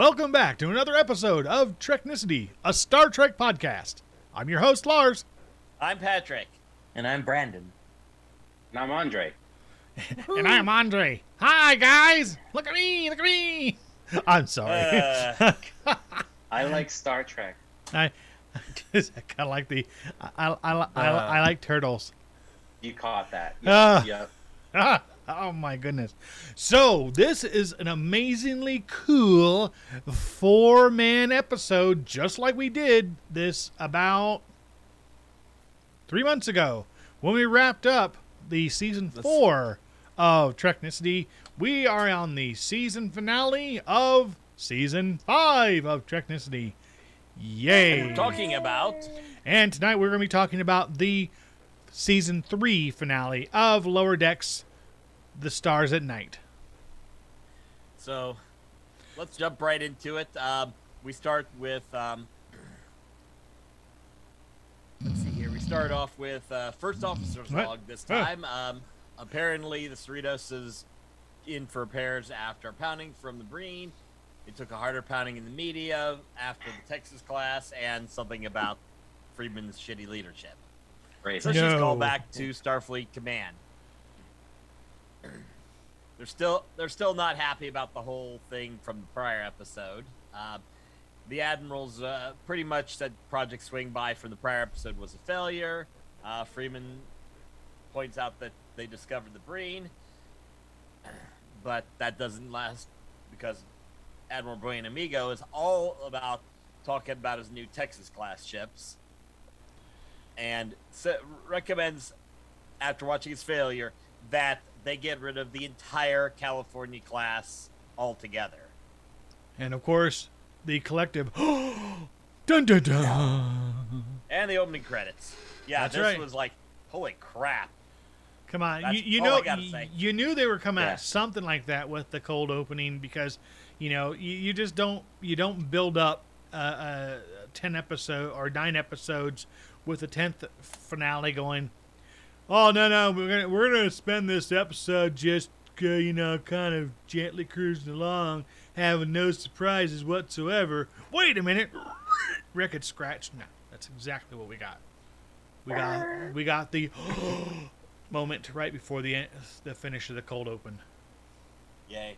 Welcome back to another episode of Treknicity, a Star Trek podcast. I'm your host, Lars. I'm Patrick. And I'm Brandon. And I'm Andre. And I'm Andre. Hi, guys. Look at me. Look at me. I'm sorry. I like Star Trek. I kind of like the. I like turtles. You caught that. Yep. Oh my goodness. So this is an amazingly cool 4-man episode, just like we did this about 3 months ago when we wrapped up the season 4 of Treknicity. We are on the season finale of season 5 of Treknicity. Yay. We're talking about. And tonight we're going to be talking about the season 3 finale of Lower Decks, The Stars at Night. So let's jump right into it. We start with, let's see here. We start off with First Officer's Log this time. Apparently the Cerritos is in for repairs after pounding from the Breen. It took a harder pounding in the media after the Texas class and something about Freeman's shitty leadership. Great. So she's called back to Starfleet Command. They're still not happy about the whole thing from the prior episode. The admirals pretty much said Project Swing By from the prior episode was a failure. Freeman points out that they discovered the Breen, but that doesn't last because Admiral Buenamigo is all about talking about his new Texas class ships, and recommends after watching his failure that they get rid of the entire California class altogether. And of course, the collective dun dun dun. And the opening credits. Yeah, That's this right. was like, holy crap. Come on, That's you all know, I gotta say. you knew they were coming at something like that with the cold opening because, you know, you just don't build up 10 episode or 9 episodes with the 10th finale going, oh no, we're gonna spend this episode just kind of gently cruising along, having no surprises whatsoever. Wait a minute, record scratch. No, that's exactly what we got. We got the moment right before the finish of the cold open. Yay.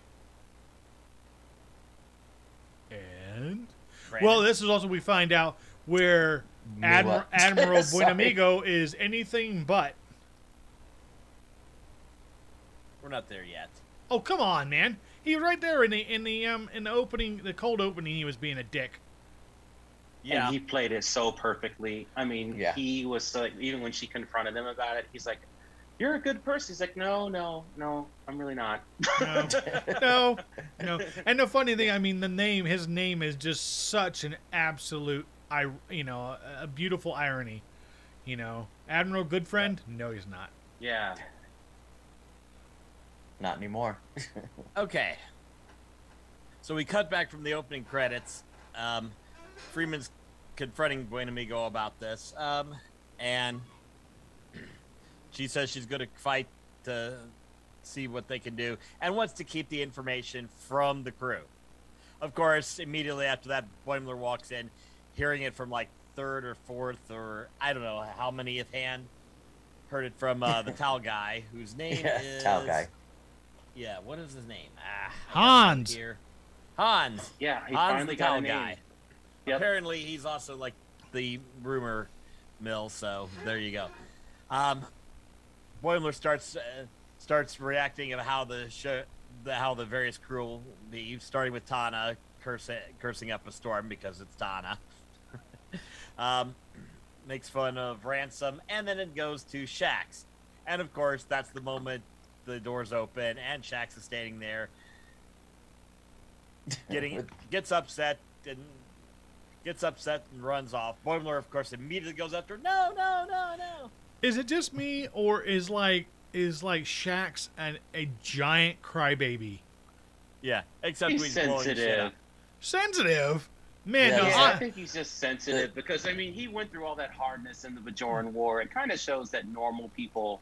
And Brandon? well, this is also we find out where Admiral Buenamigo is anything but. We're not there yet. Oh, come on, man! He was right there in the opening, the cold opening. He was being a dick. Yeah. And he played it so perfectly. I mean, he was so, like, even when she confronted him about it, he's like, "You're a good person." He's like, "No, I'm really not." No. And the funny thing, I mean, his name is just such an absolute, a beautiful irony. Admiral Goodfriend? No, he's not. Yeah. Not anymore. Okay. So we cut back from the opening credits. Freeman's confronting Buenamigo about this. And she says she's going to fight to see what they can do and wants to keep the information from the crew. Of course, immediately after that, Boimler walks in, hearing it from like third or fourth or I don't know how many at hand. Heard it from the Tal guy, whose name is... Tal guy. Yeah, what is his name? Hans. Hans. Yeah, he Hans finally the got Tal a name. guy. Yep. Apparently, he's also like the rumor mill, so there you go. Boimler starts reacting of how how the various crew will be, starting with Tana cursing up a storm because it's Tana. Makes fun of Ransom, and then it goes to Shax. And of course, that's the moment the doors open and Shax is standing there, gets upset and runs off. Boimler, of course, immediately goes after her. No. Is it just me, or is Shax a giant crybaby? Yeah, except He's when he's blowing shit up. Sensitive? Man, Yeah, no, I think he's just sensitive because, I mean, he went through all that hardness in the Bajoran War. It kind of shows that normal people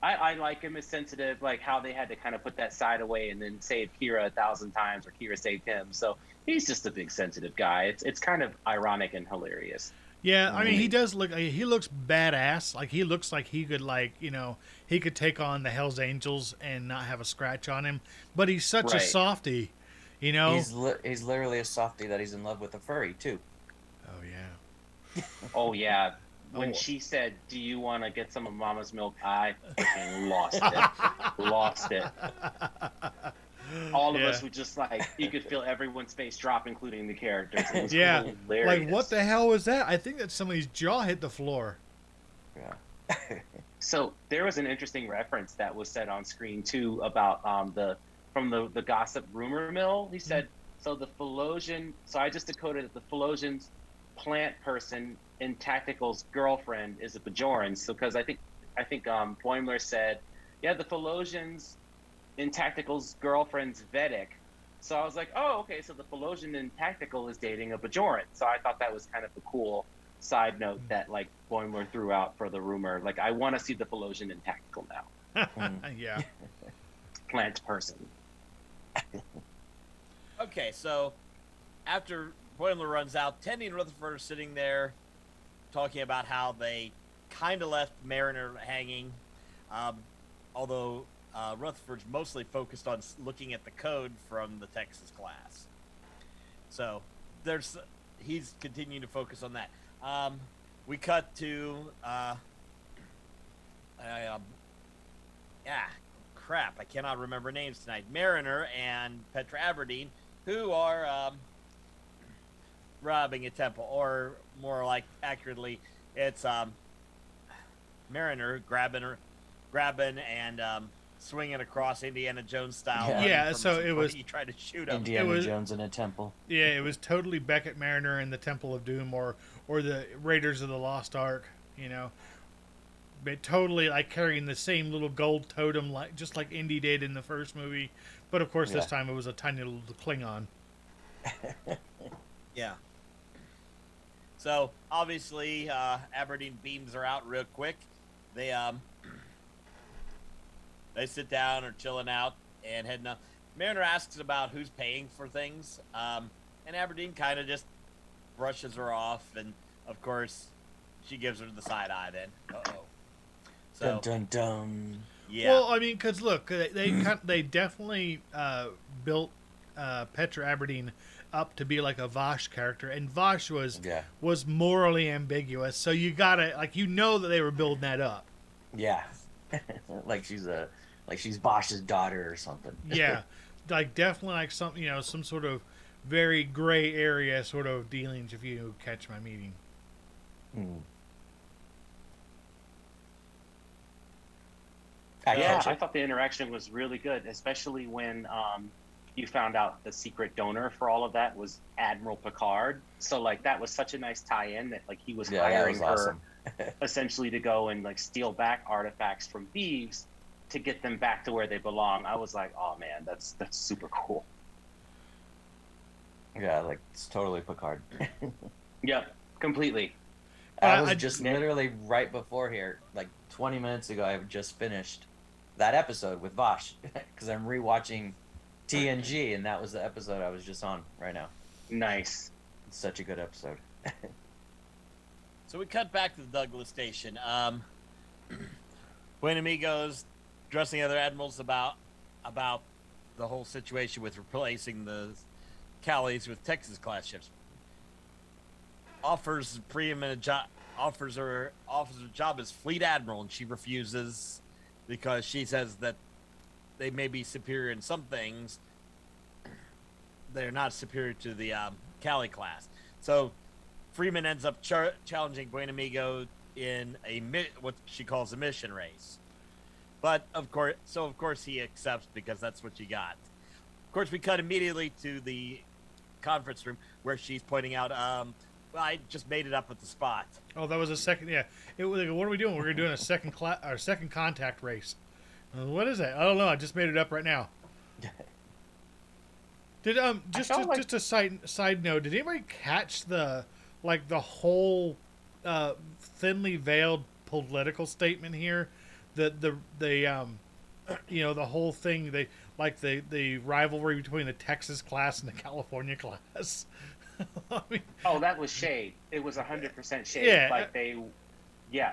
I like him as sensitive, like how they had to kind of put that side away and then save Kira 1,000 times, or Kira saved him. So he's just a big sensitive guy. It's kind of ironic and hilarious. Yeah, I mean, he does look. He looks badass. Like he looks like he could, like, you know, he could take on the Hell's Angels and not have a scratch on him. But he's such a softie, you know. He's literally a softie that he's in love with a furry too. Oh yeah. Oh yeah. When she said, "Do you want to get some of Mama's milk?" I fucking lost it. Lost it. All of us were just like, you could feel everyone's face drop, including the characters. It was hilarious. Like, what the hell was that? I think that somebody's jaw hit the floor. Yeah. So there was an interesting reference that was said on screen too about the gossip rumor mill. He said, so the Philosian. So I just decoded that the Philosian's plant person in Tactical's girlfriend is a Bajoran. So because I think Boimler said, yeah, the Philosians in Tactical's girlfriend's Vedic. So I was like, oh, okay, so the Philosian in Tactical is dating a Bajoran. So I thought that was kind of a cool side note that, like, Boimler threw out for the rumor. Like, I want to see the Philosian in Tactical now. Yeah. Plant person. Okay, so after Boimler runs out, Tendy and Rutherford are sitting there talking about how they kind of left Mariner hanging, although Rutherford's mostly focused on looking at the code from the Texas class. So he's continuing to focus on that. We cut to I cannot remember names tonight. Mariner and Petra Aberdeen, who are robbing a temple, or more like accurately, it's Mariner grabbing and swinging across Indiana Jones style. Yeah, so it was. He tried to shoot him. Indiana Jones in a temple. Yeah, it was totally Beckett Mariner in the Temple of Doom, or the Raiders of the Lost Ark. You know, but totally like carrying the same little gold totem, like just like Indy did in the first movie. But of course, this time it was a tiny little Klingon. Yeah. So obviously, Aberdeen beams her out real quick. They sit down or chilling out and heading up. Mariner asks about who's paying for things, and Aberdeen kind of just brushes her off, and of course, she gives her the side eye. Then, so, dun dun dun. Yeah. Well, I mean, because look, they definitely built Petra Aberdeen up to be like a Vosh character, and Vosh was morally ambiguous. So you gotta that they were building that up. Yeah, like she's Bosch's daughter or something. Yeah, like definitely like some sort of very gray area sort of dealings, if you catch my meaning. I thought the interaction was really good, especially when you found out the secret donor for all of that was Admiral Picard. So like that was such a nice tie-in that like he was hiring her essentially to go and like steal back artifacts from thieves to get them back to where they belong. I was like, oh man, that's super cool. Yeah, like it's totally Picard. Yep, completely. I was just literally right before here, like 20 minutes ago, I've just finished that episode with Vosh because I'm rewatching TNG, and that was the episode I was just on right now. Nice. It's such a good episode. So we cut back to the Douglas station. Buenamigo's addressing other admirals about the whole situation with replacing the Callies with Texas-class ships. Offers her a job as fleet admiral, and she refuses because she says that they may be superior in some things. They're not superior to the Callie class. So Freeman ends up challenging Buenamigo in what she calls a mission race. But of course he accepts because that's what you got. Of course, we cut immediately to the conference room where she's pointing out, I just made it up at the spot. Oh, that was a second. Yeah, it was like, what are we doing? We're doing a second contact race. What is that? I don't know. I just made it up right now. Did just a side note? Did anybody catch the whole thinly veiled political statement here the you know, the whole thing, they like the rivalry between the Texas class and the California class. I mean, Oh, that was shade. It was 100% shade. Yeah. Like yeah,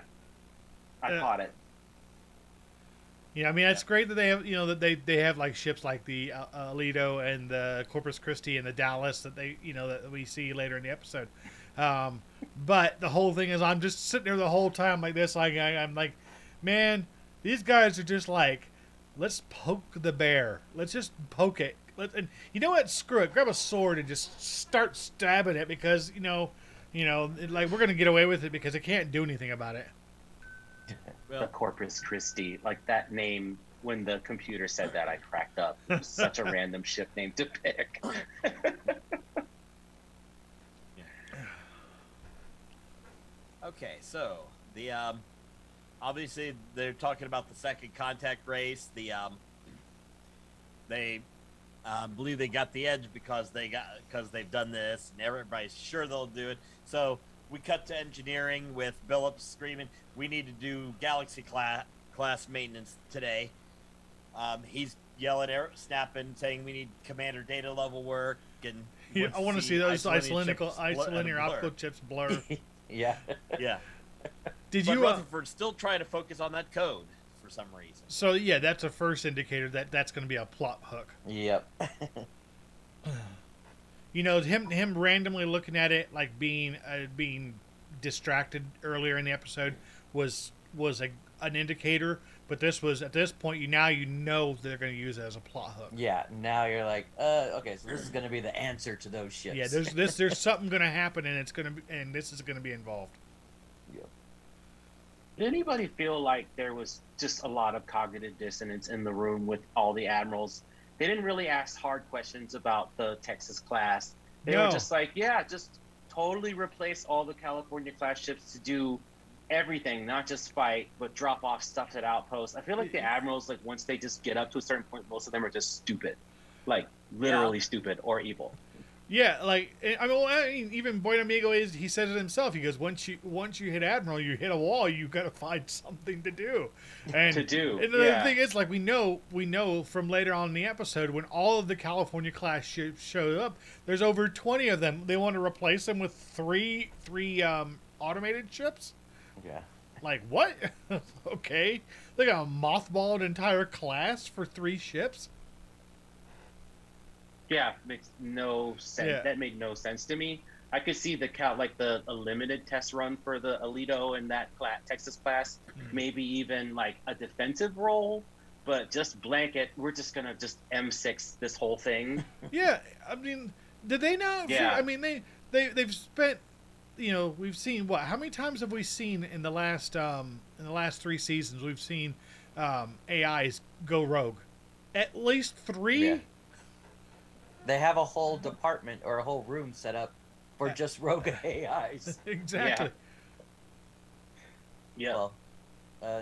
I caught it. yeah, I mean, it's great that they have, you know, that they have like ships like the Alito and the Corpus Christi and the Dallas that they, you know, that we see later in the episode. But the whole thing is, I'm just sitting there the whole time like this, like I'm like, man, these guys are just like, let's poke the bear. Let's just poke it. And you know what? Screw it. Grab a sword and just start stabbing it because like we're gonna get away with it because it can't do anything about it. The Corpus Christi, like that name. When the computer said that, I cracked up. It was such a random ship name to pick. Okay, so the obviously they're talking about the second contact race. They believe they got the edge because they've done this, and everybody's sure they'll do it. So we cut to engineering with Billups screaming, "We need to do Galaxy class maintenance today." He's yelling, snapping, saying we need commander data level work, and Yeah, I want to see those isolinear optical chips blur. Yeah. Yeah. Did But you? Rutherford's still trying to focus on that code for some reason. So yeah, that's a first indicator that that's going to be a plot hook. Yep. You know, him randomly looking at it like being distracted earlier in the episode was an indicator, but this was at this point you know they're going to use it as a plot hook. Yeah. Now you're like, okay, so this is gonna be the answer to those ships. Yeah, there's something going to happen and this is going to be involved. Yep. Did anybody feel like there was just a lot of cognitive dissonance in the room with all the admirals? They didn't really ask hard questions about the Texas class. They were just like, yeah, just totally replace all the California class ships to do everything, not just fight, but drop off stuff at outposts. I feel like the admirals, like once they just get up to a certain point, most of them are just stupid, like literally stupid or evil. Yeah, like I mean, even Buenamigo he says it himself. He goes, once you hit admiral, you hit a wall. You got to find something to do. And And the thing is, like we know from later on in the episode when all of the California class ships show up, there's over 20 of them. They want to replace them with three automated ships. Yeah. Like what? Okay, they got a mothballed entire class for 3 ships. Yeah, makes no sense. Yeah. That made no sense to me. I could see a limited test run for the Alito and that Texas class, maybe even like a defensive role, but just blanket. We're just gonna just M6 this whole thing. Yeah, I mean, did they not? Yeah. I mean, they've spent. You know, we've seen what? How many times have we seen in the last 3 seasons? We've seen AIs go rogue. At least 3. Yeah. They have a whole department or a whole room set up for just rogue AIs. Exactly. Yeah. Well,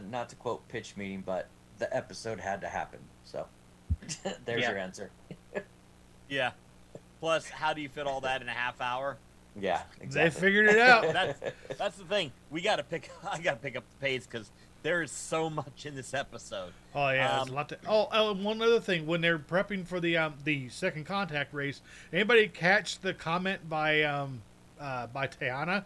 not to quote Pitch Meeting, but the episode had to happen. So there's your answer. Yeah. Plus, how do you fit all that in a half hour? Yeah, They exactly. figured it out. That's the thing. I got to pick up the pace because there is so much in this episode. Oh yeah, there's a lot to. Oh, one other thing. When they're prepping for the second contact race, anybody catch the comment by Tiana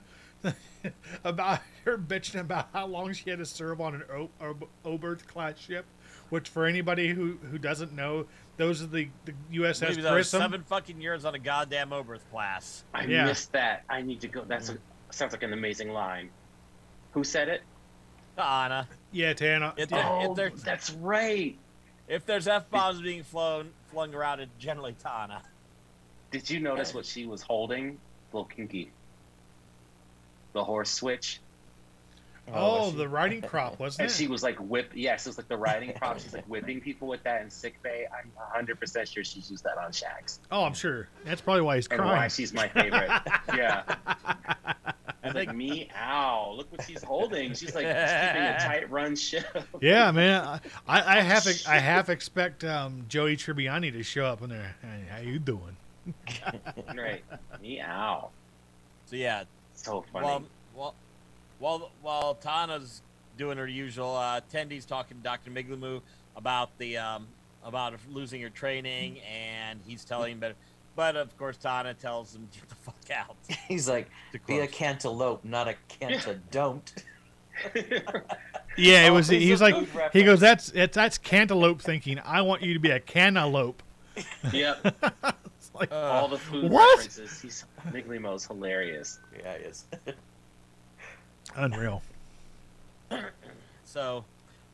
about her bitching about how long she had to serve on an Oberth class ship? Which, for anybody who doesn't know, those are the USS Maybe that was Grissom. 7 fucking years on a goddamn Oberth class. I Yeah. missed that. I need to go. Sounds like an amazing line. Who said it? Anna. Yeah, Tiana. That's right. If there's F-bombs being flung around, it's generally Tana. Did you notice what she was holding? A little kinky. The horse switch. Oh, the riding crop, wasn't And it? she was like yes, it was like the riding prop. She's like whipping people with that in sick bay. I'm 100% sure she's used that on Shax. Oh, I'm sure. That's probably why he's And crying. why she's my favorite. Yeah. I was like, meow, look what she's holding. She's like keeping a tight run ship. Yeah, man. I half expect Joey Tribbiani to show up in there. Hey, how you doing? Right. Meow. So yeah, So funny. while Tana's doing her usual. Tendy's talking to Dr. Miglamoo about about losing her training, and he's telling him, but of course Tana tells him get the fuck out. He's like, To be a quote. cantaloupe, not a don't. Yeah, it Oh, was. it's He's a like, food he goes, reference. that's cantaloupe thinking. I want you to be a cantaloupe. Yep. It's like, All the food What? references. Miglimo's hilarious. Yeah, it is. unreal. So,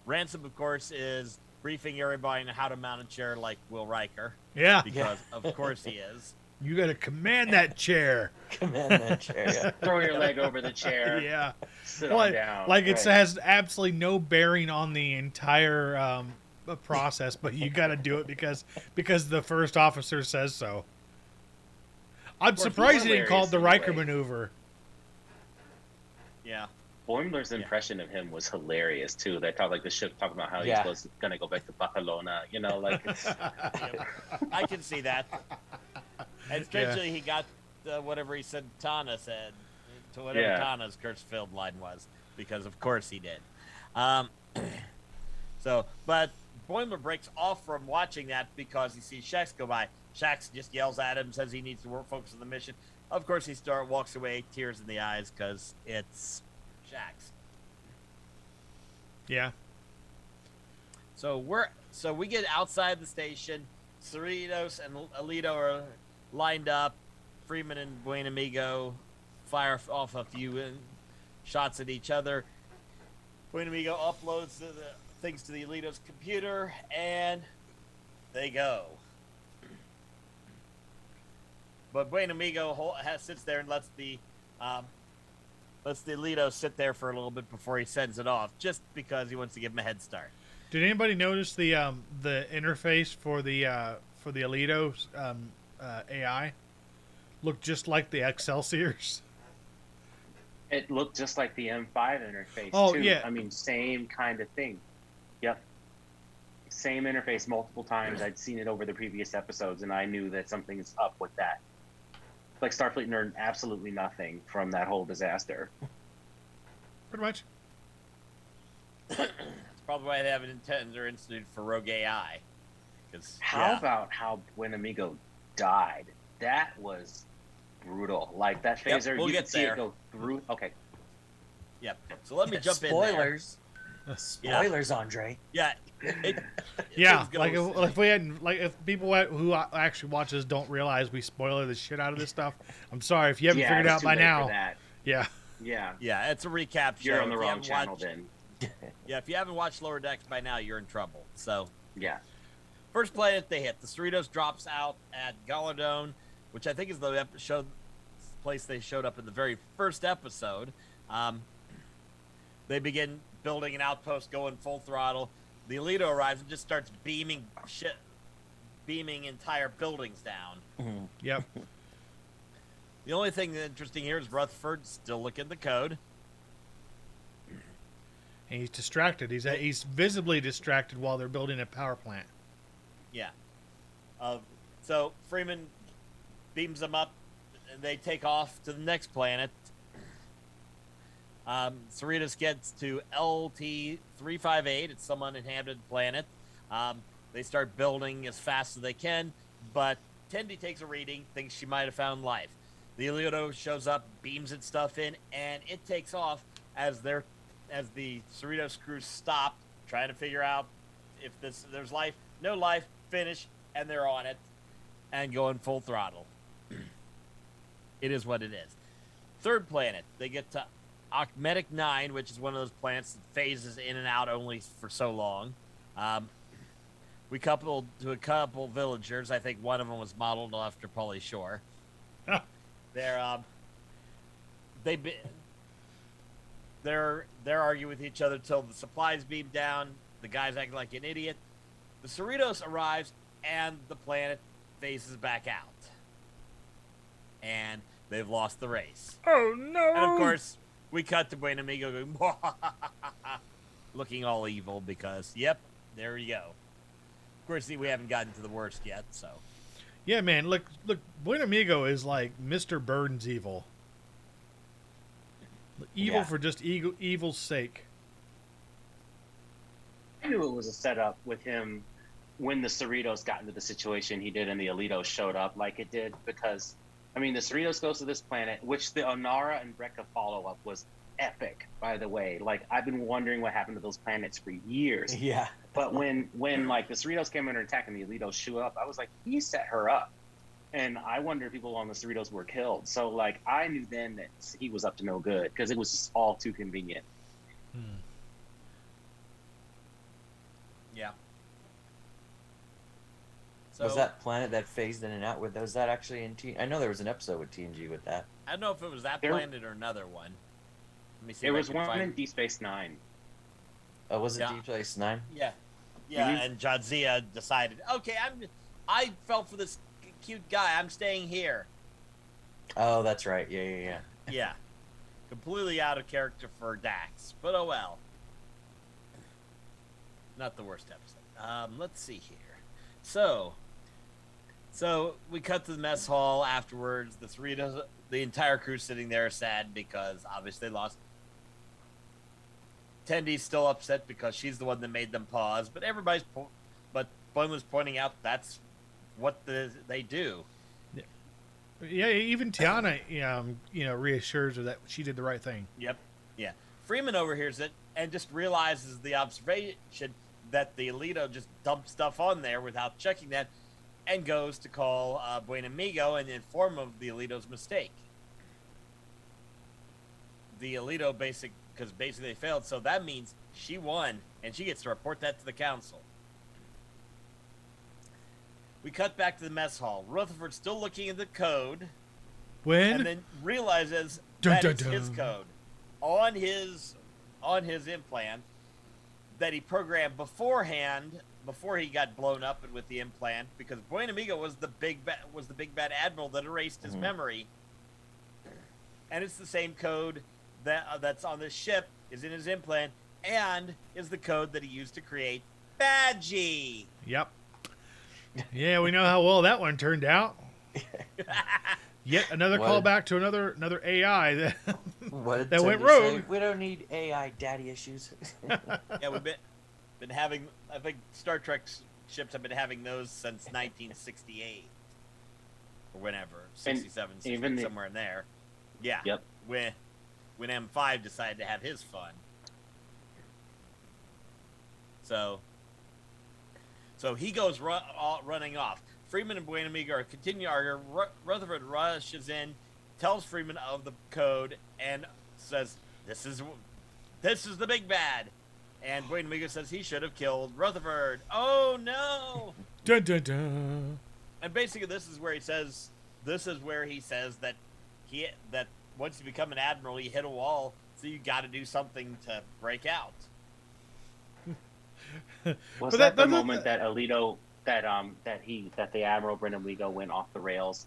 Ransom, of course, is briefing everybody on how to mount a chair like Will Riker, Yeah, because of course he is. you got to command that chair. Command that chair. Yeah. Throw your leg over the chair. Yeah, Sit like, on down. like it Right. has absolutely no bearing on the entire process, but you got to do it because the first officer says so. I'm course, surprised he he's didn't call it the hilarious Riker anyway. maneuver. Yeah. Boimler's impression of him was hilarious too. They talked like the ship talking about how Yeah. he was gonna go back to Barcelona. You know, like it's, I can see that. And strangely, he got whatever he said Tana said, to whatever Yeah. Tana's curse-filled line was, because of course he did. But Boimler breaks off from watching that because he sees Shax go by. Shax just yells at him, says he needs to focus on the mission. Of course, he walks away, tears in the eyes, because it's Shax. Yeah, So we get outside the station. Cerritos and Alito are lined up. Freeman and Buen Amigo fire off a few shots at each other. Buen Amigo uploads the things to the Alito's computer, and they go. But Buen Amigo sits there and lets the Alito sit there for a little bit before he sends it off, just because he wants to give him a head start. did anybody notice the interface for the Alito's AI looked just like the Excelsiors? it looked just like the M5 interface Oh, too. yeah. I mean, same kind of thing. Yep. Same interface multiple times. I'd seen it over the previous episodes, and I knew that something's up with that. Like Starfleet learned absolutely nothing from that whole disaster. Pretty much. That's probably why they have an intender institute for rogue AI. Because How about how Buen Amigo died? That was brutal. Like that Yep, phaser, we'll you get could see there. it go through. Okay. Yep. So let me jump Spoilers. Yeah. Spoilers, Andre. in there. Yeah. Yeah, things like goes- if we hadn't, like if people who actually watch this don't realize we spoiler the shit out of this stuff, I'm sorry if you haven't Yeah, figured it it's out too by late for now. that. Yeah, Yeah. Yeah, it's a recap show. You're on the If you wrong haven't channel watched- then. Yeah, if you haven't watched Lower Decks by now, you're in trouble. So, Yeah. first planet they hit, the Cerritos drops out at Galadone, which I think is the place they showed up in the very first episode. They begin building an outpost, going full throttle. The Alito arrives and just starts beaming entire buildings down. yep. The only thing that's interesting here is Rutherford's still looking at the code. And he's distracted. He's visibly distracted while they're building a power plant. Yeah. So Freeman beams them up, and they take off to the next planet. Cerritos gets to LT-358. It's some uninhabited planet. They start building as fast as they can, but Tendi takes a reading, thinks she might have found life. The Alito shows up, beams its stuff in, and it takes off as the Cerritos crew stop, trying to figure out if there's life, no life, finish, and they're on it and going full throttle. It is what it is. Third planet, they get to Achmetic 9, which is one of those planets that phases in and out only for so long. We coupled to a couple villagers. I think one of them was modeled after Pauly Shore. They're arguing with each other till the supplies beam down. The guy's acting like an idiot. The Cerritos arrives and the planet phases back out. And they've lost the race. Oh no! And of course, we cut to Buen Amigo going, looking all evil because, yep, there you go. Of course, we haven't gotten to the worst yet, so. Yeah, man. Look. Buen Amigo is like Mr. Burns evil. Evil Yeah. for just evil's sake. knew it was a setup with him when the Cerritos got into the situation he did and the Alitos showed up like it did, because I mean the Cerritos goes to this planet, which the Onara and Brekka follow up was epic, by the way. Like I've been wondering what happened to those planets for years. Yeah. But when like the Cerritos came under attack and the Alitos show up, I was like, he set her up. And I wonder if people on the Cerritos were killed. So like I knew then that he was up to no good because it was just all too convenient. Yeah. So, Was that planet that phased in and out with? Was that actually in T? I know there was an episode with TNG with that. I don't know if it was that There- planet or another one. Let me see. There if I was can one find... in Deep Space Nine. Oh, was it Yeah. Deep Space Nine? Yeah, yeah. Mhm. And Jadzia decided, okay, I fell for this cute guy. I'm staying here. Oh, that's right. Yeah. Yeah, completely out of character for Dax, but oh well. Not the worst episode. Let's see here. So we cut to the mess hall afterwards. The entire crew sitting there sad because obviously they lost. Tendy's still upset because she's the one that made them pause, but but Boyne was pointing out that's what they do. Yeah, even Tiana, reassures her that she did the right thing. Yep. Yeah. Freeman overhears it and just realizes the observation that the Alito just dumped stuff on there without checking that, and goes to call Buen Amigo and inform him of the Alito's mistake. The Alito because basically they failed, so that means she won, and she gets to report that to the council. We cut back to the mess hall. Rutherford's still looking at the code, and then realizes that it's his code on his implant that he programmed beforehand, before he got blown up with the implant, because Buen Amigo was the big bad admiral that erased his memory, and it's the same code that's on this ship, is in his implant, and is the code that he used to create Badgie. Yep. Yeah, we know how well that one turned out. Yet another callback to another AI that What did that went Cindy say? rogue. We don't need AI daddy issues. Yeah, we've been having. I think Star Trek ships have been having those since 1968 or whenever, 67, 68, even somewhere in there. Yeah. Yep. When M5 decided to have his fun. So he goes running off. Freeman and Buen Amigo are continuing arguing. Rutherford rushes in, tells Freeman of the code, and says, "This is the big bad." And Buen Amigo says he should have killed Rutherford. Oh no! Dun, dun, dun. And basically, this is where he says that that once you become an admiral, you hit a wall, so you got to do something to break out. Was that the moment that Alito that the Admiral Brendan Ligo went off the rails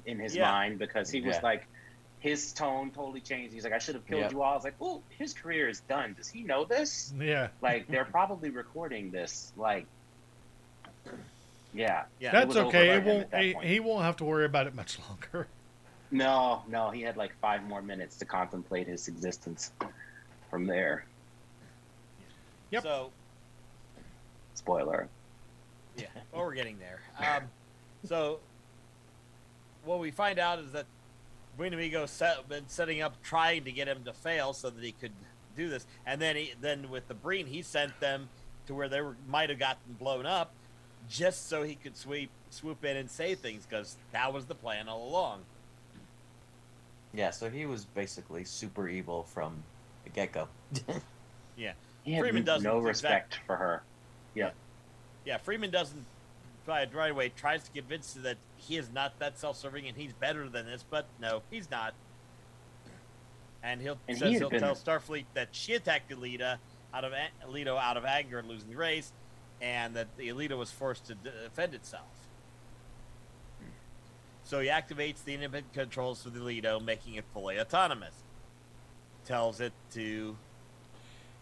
in his mind, because he was like, his tone totally changed. He's like, I should have killed you all. I was like, oh, his career is done. Does he know this? Yeah. Like, they're probably recording this. Like, yeah. That's okay. He won't have to worry about it much longer. No, he had like 5 more minutes to contemplate his existence from there. Yep. So, spoiler. Yeah, well, we're getting there. So, what we find out is that Buen Amigo been setting up, trying to get him to fail so that he could do this. And then with the Breen, he sent them to where they might have gotten blown up, just so he could swoop in and say things, because that was the plan all along. Yeah, so he was basically super evil from the get-go. Yeah. He had Freeman doesn't no respect for her. Yeah. Yeah, Freeman doesn't right away, tries to convince her that he is not that self-serving and he's better than this, but no, he's not. And he'll tell Starfleet that she attacked Alito out of anger and losing the race, and that the Alito was forced to defend itself. So he activates the independent controls for the Alito, making it fully autonomous. Tells it to...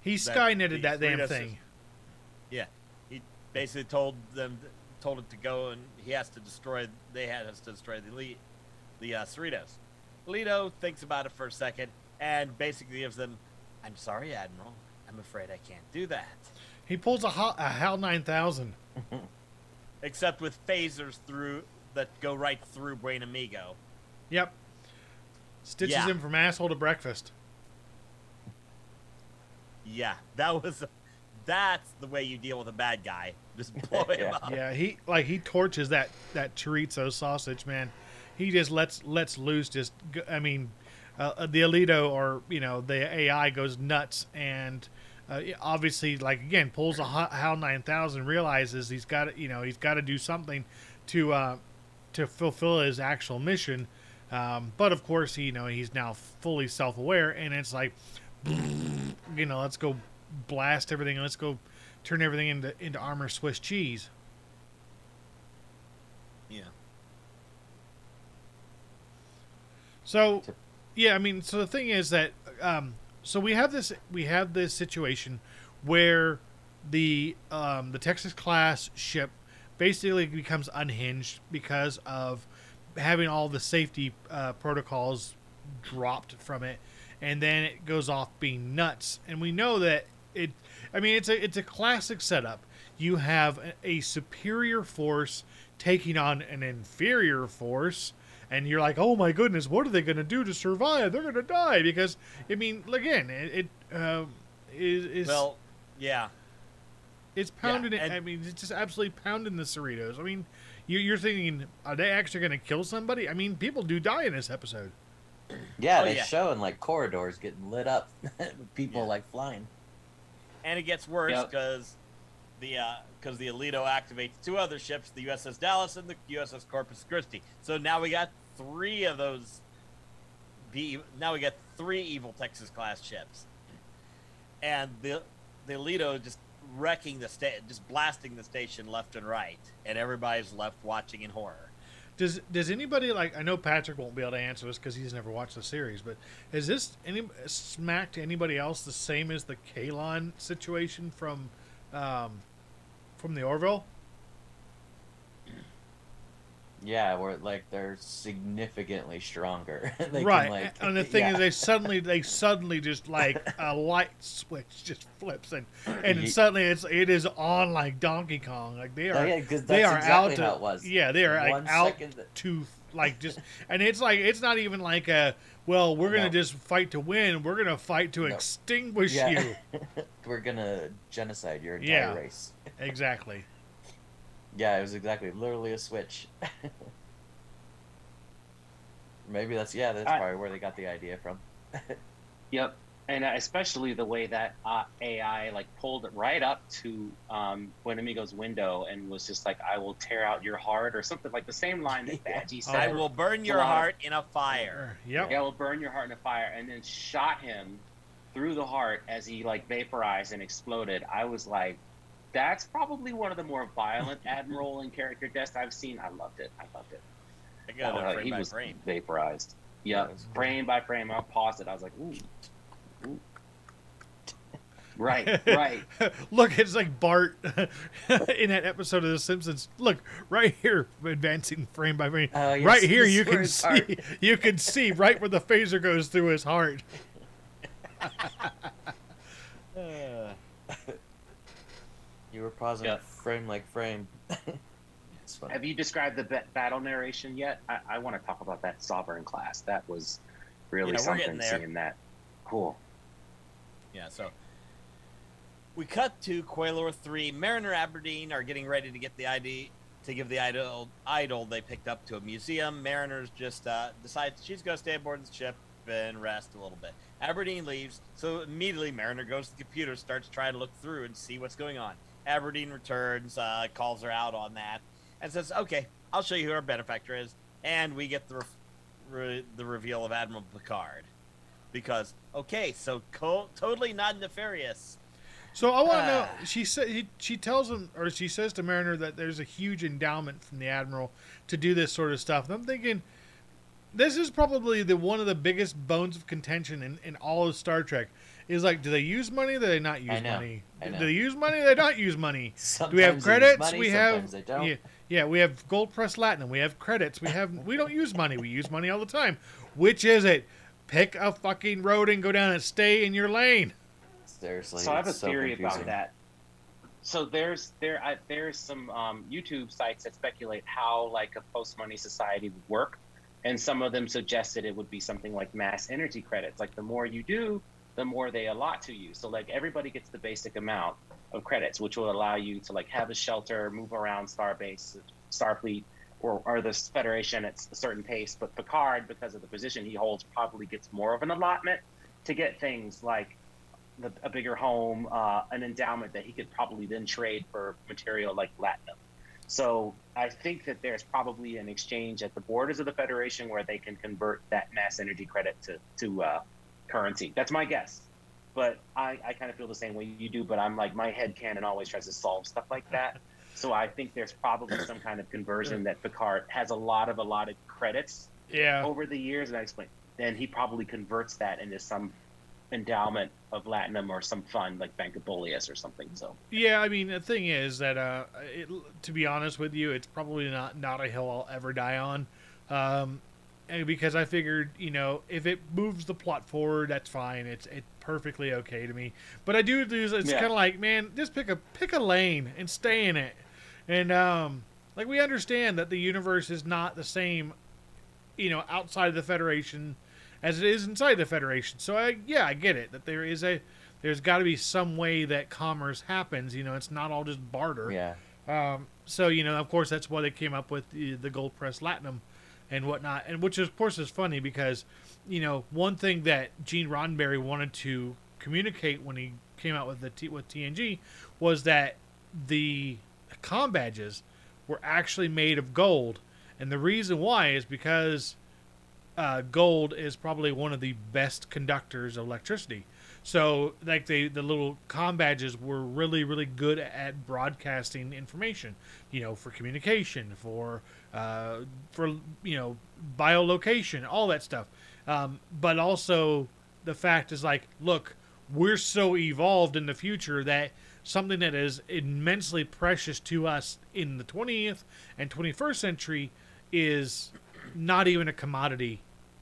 He Skynetted that damn thing. Yeah. He basically told it to go, and they had to destroy the Cerritos. Alito thinks about it for a second and basically gives them, I'm sorry, Admiral. I'm afraid I can't do that. He pulls a HAL 9000. Except with phasers through that go right through Buen Amigo. Yep. Stitches Yeah. him from asshole to breakfast. Yeah, that's the way you deal with a bad guy. Just blow him Yeah. up. Yeah, he torches that chorizo sausage, man. He just lets loose. The Alito, or the AI, goes nuts, and obviously, like, again, pulls a HAL 9000, realizes he's got to do something to fulfill his actual mission. But of course, he's now fully self-aware, and it's like, let's go blast everything. Let's go turn everything into armor Swiss cheese. Yeah. So, yeah, so the thing is that, so we have this situation where the Texas class ship basically becomes unhinged because of having all the safety protocols dropped from it, and then it goes off being nuts. And we know that it's a classic setup. You have a superior force taking on an inferior force, and you're like, oh my goodness, what are they going to do to survive? They're going to die because, again, it is Well, yeah. it's pounding. Yeah, and- it's just absolutely pounding the Cerritos. You're thinking, are they actually going to kill somebody? People do die in this episode. Yeah, Oh, they yeah. show in like corridors getting lit up, people Yeah. like flying. And it gets worse Yep. because the Alito activates two other ships, the USS Dallas and the USS Corpus Christi. So now we got three of those. Now we got three evil Texas class ships, and the Alito just wrecking just blasting the station left and right, and everybody's left watching in horror. Does anybody, I know Patrick won't be able to answer this because he's never watched the series, but has this smacked anybody else the same as the Kalon situation from the Orville? Yeah, where like they're significantly stronger. They Right, can, and the thing yeah. is, they suddenly just like a light switch just flips, and Ye- suddenly it is on like Donkey Kong. Like they Oh, are, yeah, 'cause they that's are exactly out to, how it was. yeah, they are like 1 out second that- to like just, and it's not even like a, well, we're gonna No. just fight to win. We're gonna fight to No. extinguish Yeah. you. We're gonna genocide your entire Yeah. race. Exactly. Yeah, it was literally a switch. Maybe that's probably where they got the idea from. Yep, and especially the way that AI like pulled it right up to Buen Amigo's window and was just like, "I will tear out your heart," or something like the same line that Badgie said. I will burn your heart in a fire. Yep. Yeah, will burn your heart in a fire, and then shot him through the heart as he like vaporized and exploded. I was like, that's probably one of the more violent Admiral and character deaths I've seen. I loved it. I got it He frame by was frame. vaporized. Yeah, Yeah, it was cool. frame by frame. I paused it. I was like, ooh. Right, right. Look, it's like Bart in that episode of The Simpsons. Look, right here, advancing frame by frame. Oh, yes, right here, this you is where can his see, heart- you can see right where the phaser goes through his heart. You were pausing Yeah. frame like frame. It's funny. Have you described the battle narration yet? I want to talk about that Sovereign class. That was really We're something, getting there. seeing that. Cool. Yeah, so we cut to Quailor 3. Mariner Aberdeen are getting ready to get the ID to give the idol they picked up to a museum. Mariner's just decides she's going to stay aboard the ship and rest a little bit. Aberdeen leaves, so immediately Mariner goes to the computer, starts trying to look through and see what's going on. Aberdeen returns, calls her out on that, and says, "Okay, I'll show you who our benefactor is." And we get the reveal of Admiral Picard, because so totally not nefarious. So I want to know. She tells him, or she says to Mariner that there's a huge endowment from the Admiral to do this sort of stuff. And I'm thinking, this is probably one of the biggest bones of contention in all of Star Trek. Is like, do they use money? Do they not use I know, money? I know. Do they use money? Do they not use money? Sometimes Do we have they use credits? money, We have sometimes they don't. Yeah, we have gold press platinum. We have credits. We don't use money. We use money all the time. Which is it? Pick a fucking road and go down and stay in your lane. Seriously. So I have a it's so theory confusing. about that. So there's some YouTube sites that speculate how like a post-money society would work, and some of them suggested it would be something like mass energy credits. Like the more you do, the more they allot to you. So like everybody gets the basic amount of credits, which will allow you to like have a shelter, move around Starbase, Starfleet, or the Federation at a certain pace. But Picard, because of the position he holds, probably gets more of an allotment to get things like a bigger home, an endowment that he could probably then trade for material like platinum. So I think that there's probably an exchange at the borders of the Federation where they can convert that mass energy credit to currency. That's my guess. But I kind of feel the same way you do, but I'm like, my head canon always tries to solve stuff like that. So I think there's probably some kind of conversion that Picard has a lot of allotted credits over the years, and I explained. Then he probably converts that into some endowment of platinum or some fund like Bank of Boleus or something. So yeah, I mean the thing is that to be honest with you, it's probably not a hill I'll ever die on, and because I figured, you know, if it moves the plot forward, that's fine. It's perfectly okay to me. But I do it's kind of like, man, just pick a lane and stay in it. And like we understand that the universe is not the same, you know, outside of the Federation as it is inside the Federation. So I get it that there's got to be some way that commerce happens. You know, it's not all just barter. Yeah. So, you know, of course, that's why they came up with the gold press latinum and whatnot, and which of course is funny because, you know, one thing that Gene Roddenberry wanted to communicate when he came out with with TNG was that the comm badges were actually made of gold, and the reason why is because gold is probably one of the best conductors of electricity. So, like the little comm badges were really, really good at broadcasting information. You know, for communication, for you know, biolocation, all that stuff. But also the fact is like, look, we're so evolved in the future that something that is immensely precious to us in the 20th and 21st century is not even a commodity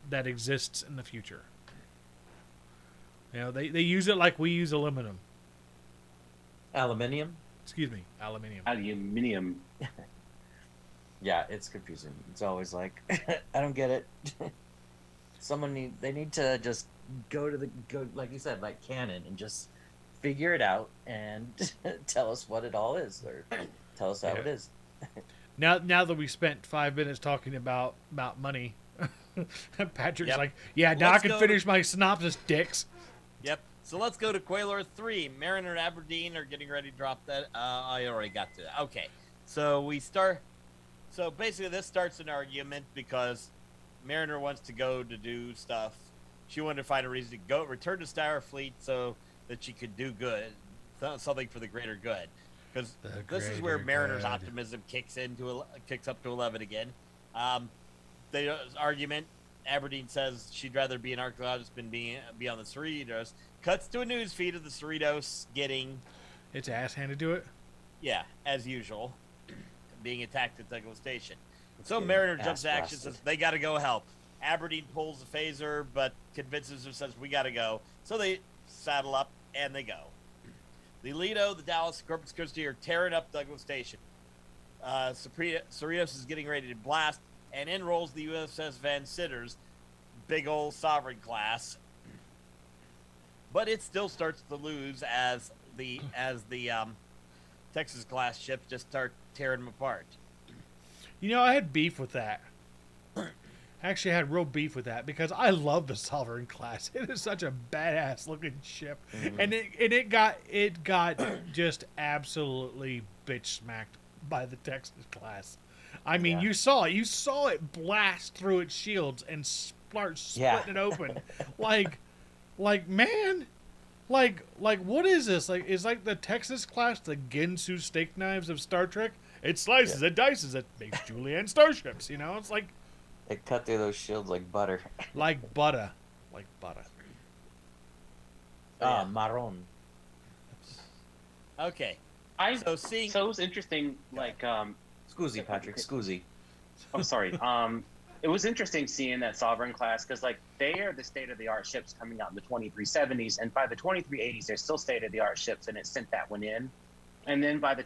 that exists in the future. You know, they use it like we use aluminum. Aluminium? Excuse me, aluminium. Aluminium. Yeah, it's confusing. It's always like, I don't get it. They need to just go like you said, like canon, and just figure it out and tell us what it all is, or tell us how it is. Now that we spent 5 minutes talking about money, Patrick's like, yeah, now I can finish my synopsis, dicks. Yep. So let's go to Quailor 3. Mariner and Aberdeen are getting ready to drop that. I already got to it. Okay. So we start. So basically, this starts an argument because Mariner wants to go to do stuff. She wanted to find a reason to return to Starfleet so that she could do good, something for the greater good. Because this is where Mariner's optimism kicks up to 11 again. The argument, Aberdeen says she'd rather be an archaeologist than be on the Cerritos. Cuts to a news feed of the Cerritos getting its ass handed to it. Yeah, as usual, being attacked at Douglas Station. So Mariner jumps to action, says they got to go help. Aberdeen pulls the phaser, but convinces her, says we got to go. So they saddle up and they go. The Lido, the Dallas, Corpus Christi are tearing up Douglas Station. Cerritos is getting ready to blast, and in rolls the USS Van Sitters, big old Sovereign class. But it still starts to lose as the Texas class ships just start tearing them apart. You know, I had beef with that. Actually, I had real beef with that because I love the Sovereign class. It is such a badass looking ship, and it got just absolutely bitch smacked by the Texas class. I mean, you saw it blast through its shields and start splitting it open, like man, like what is this? Like, is like the Texas class the Ginsu steak knives of Star Trek? It slices, it dices, it makes Julian starships. You know, it's like. It cut through those shields like butter. Like butter. Marron. Okay. So it was interesting, like... Scusi, Patrick, scusi. Oh, sorry. It was interesting seeing that Sovereign class, because, like, they are the state-of-the-art ships coming out in the 2370s, and by the 2380s, they're still state-of-the-art ships, and it sent that one in. And then by the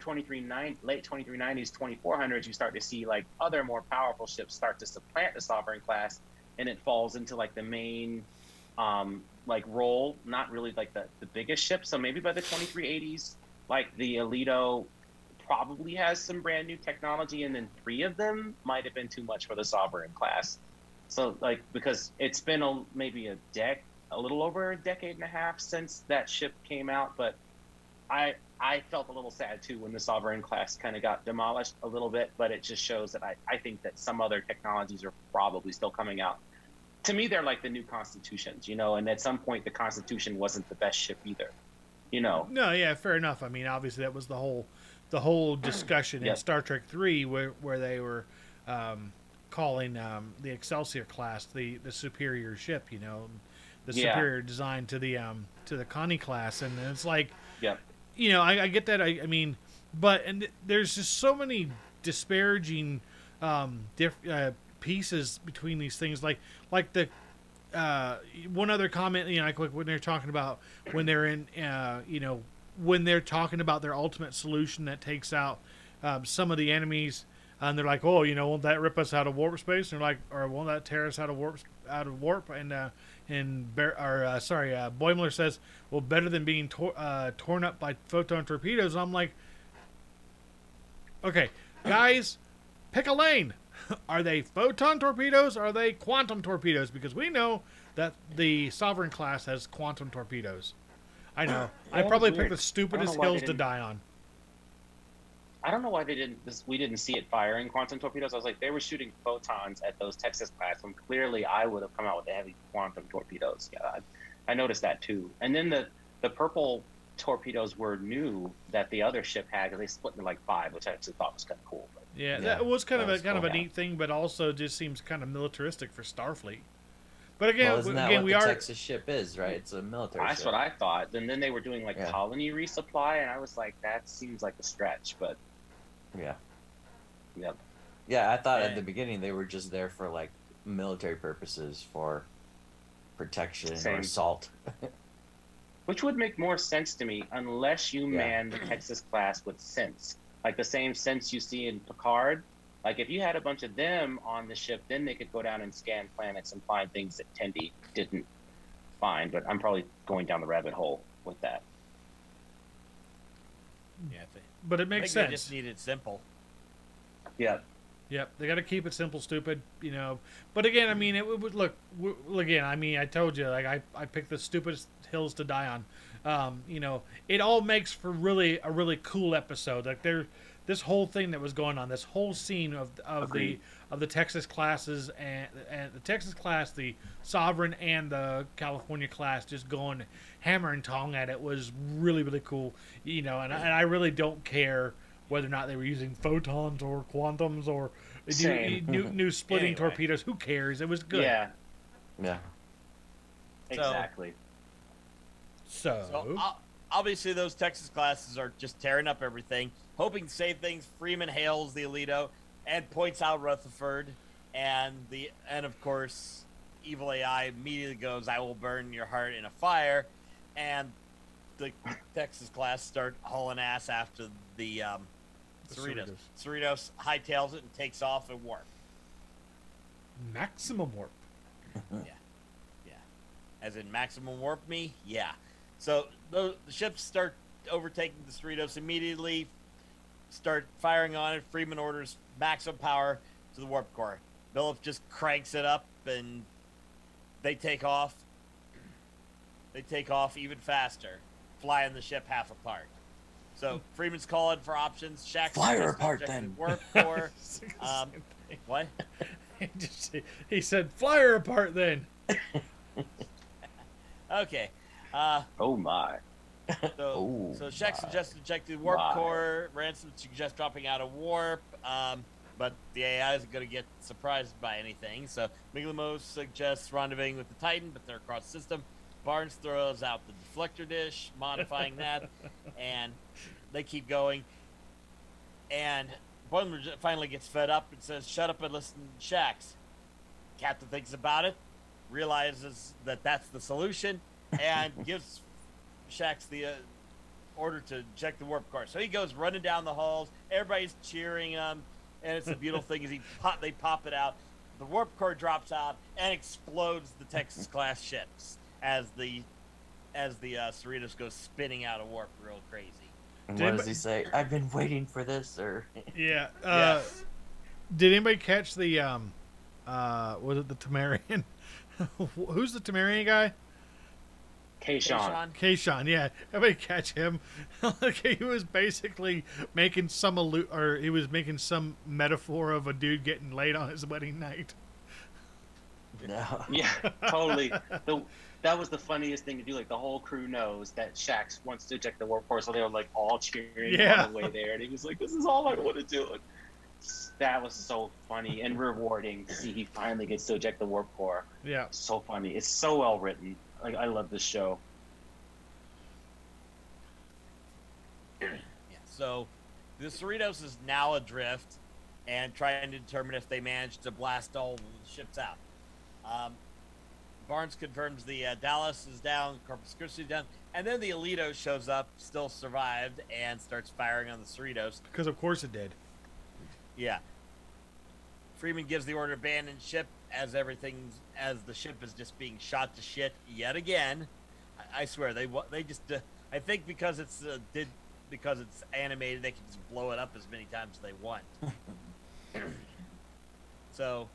late 2390s, 2400s, you start to see like other more powerful ships start to supplant the Sovereign class, and it falls into like the main like role, not really like the biggest ship. So maybe by the 2380s, like the Alito probably has some brand new technology, and then 3 of them might have been too much for the Sovereign class. So like, because it's been maybe a little over a decade and a half since that ship came out, but I felt a little sad too when the Sovereign class kind of got demolished a little bit, but it just shows that I think that some other technologies are probably still coming out. To me, they're like the new Constitutions, you know, and at some point the Constitution wasn't the best ship either, you know. No, yeah, fair enough. I mean, obviously that was the whole discussion in Star Trek 3 where they were calling the Excelsior class the superior ship, you know, the superior design to the Connie class, and it's like, you know, I get that. I mean, but there's just so many disparaging pieces between these things, like the one other comment, you know, like when they're talking about when they're in, you know, when they're talking about their ultimate solution that takes out some of the enemies, and they're like, oh, you know, won't that rip us out of warp space? And they're like, or won't that tear us out of warp? Boimler says, well, better than being torn up by photon torpedoes. I'm like, okay, guys, pick a lane. Are they photon torpedoes or are they quantum torpedoes? Because we know that the Sovereign class has quantum torpedoes. I know. I probably picked the stupidest hills to die on. I don't know why we didn't see it firing quantum torpedoes. I was like, they were shooting photons at those Texas class, when clearly I would have come out with the heavy quantum torpedoes. Yeah, I noticed that too. And then the purple torpedoes were new that the other ship had, because they split into like 5, which I actually thought was kind of cool. But, yeah, that was kind of a neat thing, but also just seems kind of militaristic for Starfleet. But again, isn't that what the Texas ship is, right? It's a military That's ship. what I thought. And then they were doing like colony resupply, and I was like, that seems like a stretch, but yeah, I thought at the beginning they were just there for like military purposes, for protection or assault. Which would make more sense to me unless you man the Texas class with sense, like the same sense you see in Picard. Like if you had a bunch of them on the ship, then they could go down and scan planets and find things that Tendi didn't find. But I'm probably going down the rabbit hole with that. Yeah, but it makes sense. They just need it simple. Yeah. Yep, they got to keep it simple, stupid, you know. But again, I mean, it would look again. I mean, I told you, like I picked the stupidest hills to die on. You know, it all makes for a really cool episode. Like this whole thing that was going on, this whole scene of the Texas classes and the Texas class, the Sovereign and the California class, just going hammer and tong at it was really, really cool. You know, and I really don't care whether or not they were using photons or quantums or new splitting torpedoes. Who cares? It was good. Yeah. Exactly. So obviously those Texas classes are just tearing up everything, hoping to save things. Freeman hails the Alito and points out Rutherford, and of course evil AI immediately goes, "I will burn your heart in a fire," and the Texas class start hauling ass after the Cerritos. Cerritos hightails it and takes off at warp. Maximum warp. Yeah. As in maximum warp me? Yeah. So the ships start overtaking the Cerritos immediately, start firing on it. Freeman orders maximum power to the warp core. Billup just cranks it up, and they take off. They take off even faster, flying the ship half apart. So Freeman's calling for options. Shaxx fly her apart then. Warp core. What? He said, "Fly her apart then." Okay. Oh my. So Shaxx suggests ejecting the warp core. Ransom suggests dropping out of warp. But the AI isn't going to get surprised by anything. So Miglimo suggests rendezvousing with the Titan, but they're across the system. Barnes throws out the deflector dish, modifying that, and they keep going. And Boimler finally gets fed up and says, "Shut up and listen to Shaxx." Captain thinks about it, realizes that that's the solution, and gives Shaxx order to check the warp core. So he goes running down the halls. Everybody's cheering him, and it's a beautiful thing. As they pop it out, the warp core drops out and explodes the Texas class ships as the Cerritos goes spinning out of warp real crazy. And what does he say? I've been waiting for this, or Yeah. Yes. Did anybody catch the was it the Temerian? Who's the Temerian guy? Kayshawn. Kayshawn, yeah. Everybody catch him. Like, he was basically making some he was making some metaphor of a dude getting laid on his wedding night. no? Yeah, totally. That was the funniest thing to do. Like, the whole crew knows that Shax wants to eject the warp core, so they were like all cheering on the way there, and he was like, "This is all I want to do." And that was so funny and rewarding to see he finally gets to eject the warp core. Yeah. So funny. It's so well written. Like, I love this show. Yeah. So the Cerritos is now adrift and trying to determine if they managed to blast all the ships out. Barnes confirms the Dallas is down, Corpus Christi is down, and then the Alito shows up, still survived, and starts firing on the Cerritos. Because of course it did. Yeah. Freeman gives the order to abandon ship as the ship is just being shot to shit yet again. I swear they just I think because it's animated, they can just blow it up as many times as they want. So,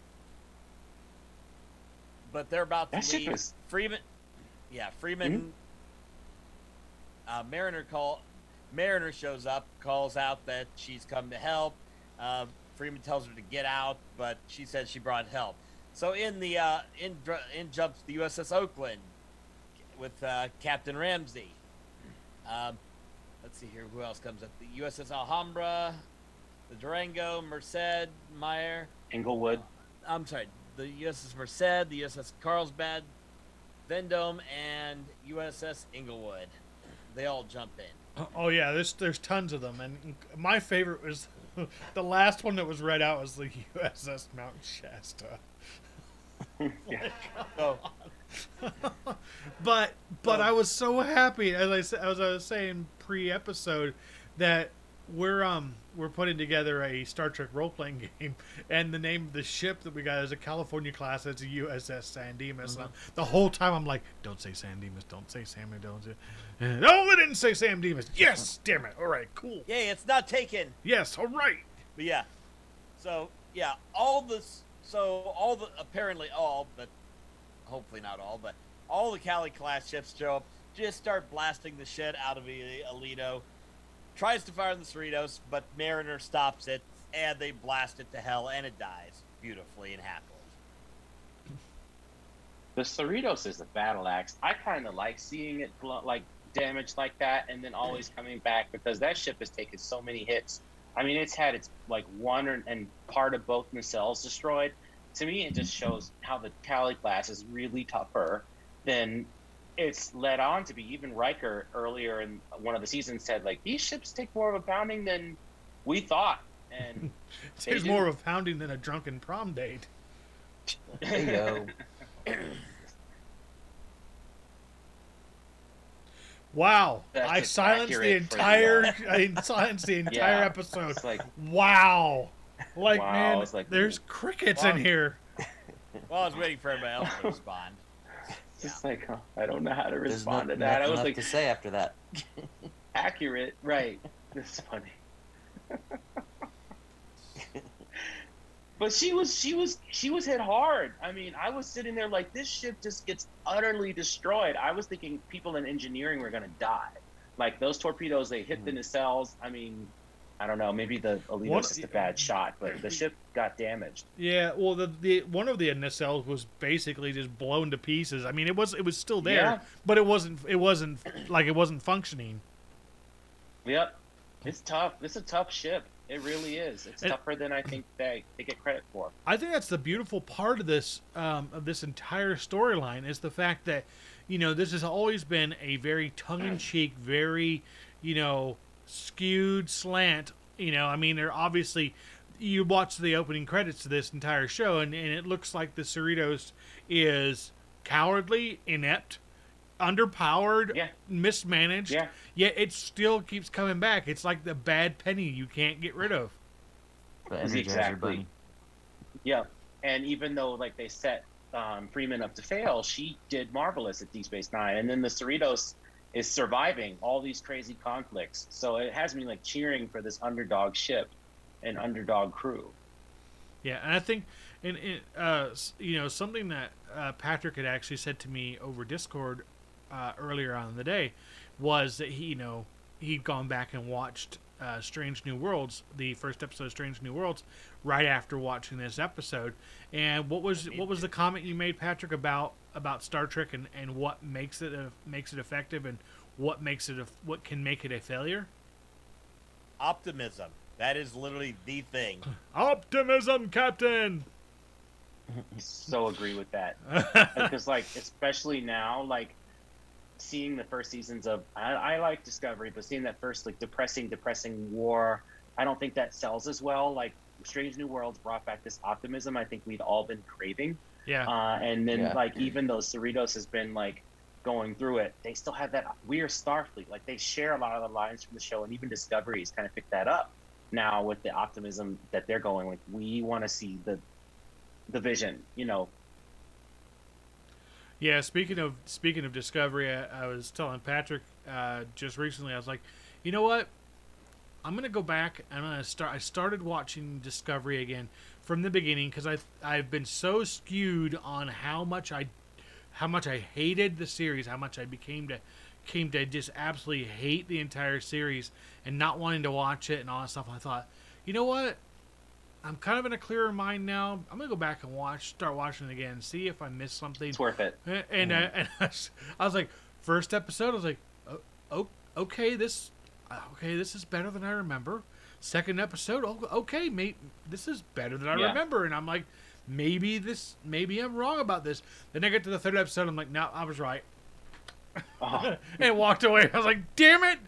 but they're about to That ship leave. is- Freeman. Mariner shows up, calls out that she's come to help. Freeman tells her to get out, but she says she brought help. So in jumps the USS Oakland with Captain Ramsey. Let's see here, who else comes up? The USS Alhambra, the Durango, Merced, Meyer. Inglewood. I'm sorry, the USS Merced, the USS Carlsbad, Vendome, and USS Inglewood. They all jump in. Oh yeah, there's tons of them, and my favorite was the last one that was read out was the USS Mount Shasta. Yeah. Oh, But I was so happy, as I was saying pre-episode, that we're putting together a Star Trek role-playing game, and the name of the ship that we got is a California class. It's a USS San Dimas. Mm-hmm. The whole time I'm like, don't say San Dimas, don't say Sam, don't say. No, we didn't say Sam Dimas. Yes, damn it. All right, cool. yay, it's not taken. Yes, all right. But yeah, so yeah, apparently all, but hopefully not all, but all the Cali class ships show up, just start blasting the shit out of Alito. Tries to fire on the Cerritos, but Mariner stops it, and they blast it to hell, and it dies beautifully and happily. The Cerritos is a battle axe. I kind of like seeing it damaged like that, and then always coming back, because that ship has taken so many hits. I mean, it's had its one and part of both nacelles destroyed. To me, it just shows how the Cali class is really tougher than it's led on to be. Even Riker earlier in one of the seasons said, these ships take more of a pounding than we thought. And It's more of a pounding than a drunken prom date. Hey yo. Wow. That's I just silenced the accurate for entire I silenced the entire Yeah. episode. It's like, Wow. Wow, Man, it's like- there's crickets Wow. in here. Well, I was waiting for everybody else to respond. it's just I don't know how to There's respond not to that. I was enough to say after that. accurate, right? This is funny. But she was hit hard. I mean, I was sitting there like, this ship just gets utterly destroyed. I was thinking people in engineering were gonna die. Like, those torpedoes, they hit the nacelles. I mean, I don't know. Maybe the Alito's just a bad shot, but the ship got damaged. Yeah, well, the one of the nacelles was basically just blown to pieces. I mean, it was still there, Yeah. but it wasn't functioning. Yep, it's tough. It's a tough ship. It really is. It's tougher than I think they get credit for. I think that's the beautiful part of this entire storyline is the fact that, this has always been a very tongue-in-cheek, very, skewed slant. I mean, they're obviously, you watch the opening credits to this entire show, and it looks like the Cerritos is cowardly, inept, underpowered, Yeah. mismanaged, Yeah. yet it still keeps coming back. It's like the bad penny you can't get rid of. The Energizer Exactly. Bunny. Yeah, and even though like they set Freeman up to fail, she did marvelous at Deep Space Nine, and then the Cerritos is surviving all these crazy conflicts. So it has me like cheering for this underdog ship and underdog crew. Yeah, and I think, something that Patrick had actually said to me over Discord earlier on in the day was that he'd gone back and watched Strange New Worlds, the first episode of Strange New Worlds, right after watching this episode. And what was the comment you made, Patrick, about Star Trek and what makes it effective and what can make it a failure? Optimism. That is literally the thing. Optimism, Captain. So agree with that because like especially now like seeing the first seasons of I like Discovery, but seeing that first like depressing war, I don't think that sells as well. Like Strange New Worlds brought back this optimism I think we'd all been craving. Yeah. And then like even though Cerritos has been like going through it, they still have that weird Starfleet. Like they share a lot of the lines from the show, and even Discovery has kind of picked that up now with the optimism that they're going. Like we want to see the vision, Yeah, speaking of Discovery, I was telling Patrick just recently. I was like, you know what? I'm gonna go back and I'm gonna start. I started watching Discovery again from the beginning because I've been so skewed on how much I hated the series, how much I came to just absolutely hate the entire series and not wanting to watch it and all that stuff. I thought, you know what? I'm kind of in a clearer mind now. I'm gonna go back and start watching it again, see if I missed something. it's worth it. And I was like, first episode, I was like, okay, this is better than I remember. Second episode, okay, this is better than I remember. And I'm like, maybe I'm wrong about this. Then I get to the third episode, I'm like, no, I was right. And walked away. I was like, damn it,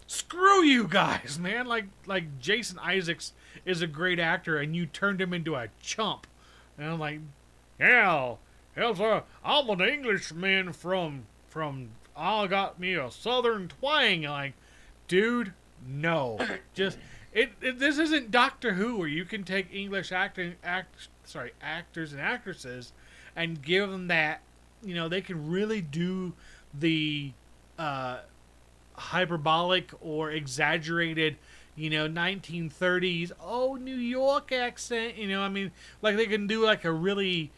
screw you guys, man. Like Jason Isaacs is a great actor, and you turned him into a chump. And I'm like, hell, sir, I'm an Englishman from I got me a southern twang. Like, dude, no, just this isn't Doctor Who where you can take English actors and actresses and give them that, they can really do the hyperbolic or exaggerated 1930s New York accent, I mean, like they can do like a really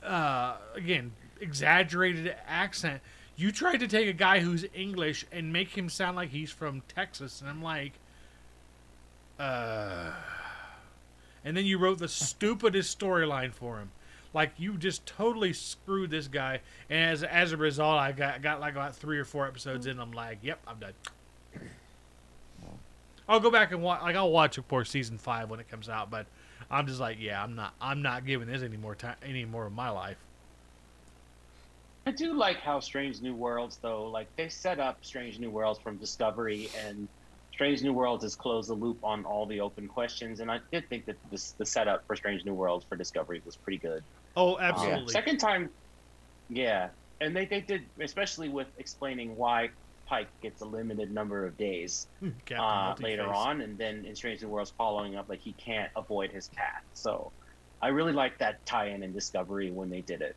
again exaggerated accent. You tried to take a guy who's English and make him sound like he's from Texas, and I'm like, and then you wrote the stupidest storyline for him. Like, you just totally screwed this guy. And as a result, I got like about 3 or 4 episodes in. I'm like, yep, I'm done. I'll go back and watch. Like, I'll watch, of course, season 5 when it comes out. But I'm just like, yeah, I'm not giving this any more of my life. I do like how Strange New Worlds, though, like they set up Strange New Worlds from Discovery, and Strange New Worlds has closed the loop on all the open questions. And I did think that the setup for Strange New Worlds for Discovery was pretty good. Oh, absolutely. Second time, yeah. And they did, especially with explaining why Pike gets a limited number of days later on. And then in Strange New Worlds following up, like he can't avoid his path. So I really liked that tie-in in Discovery when they did it.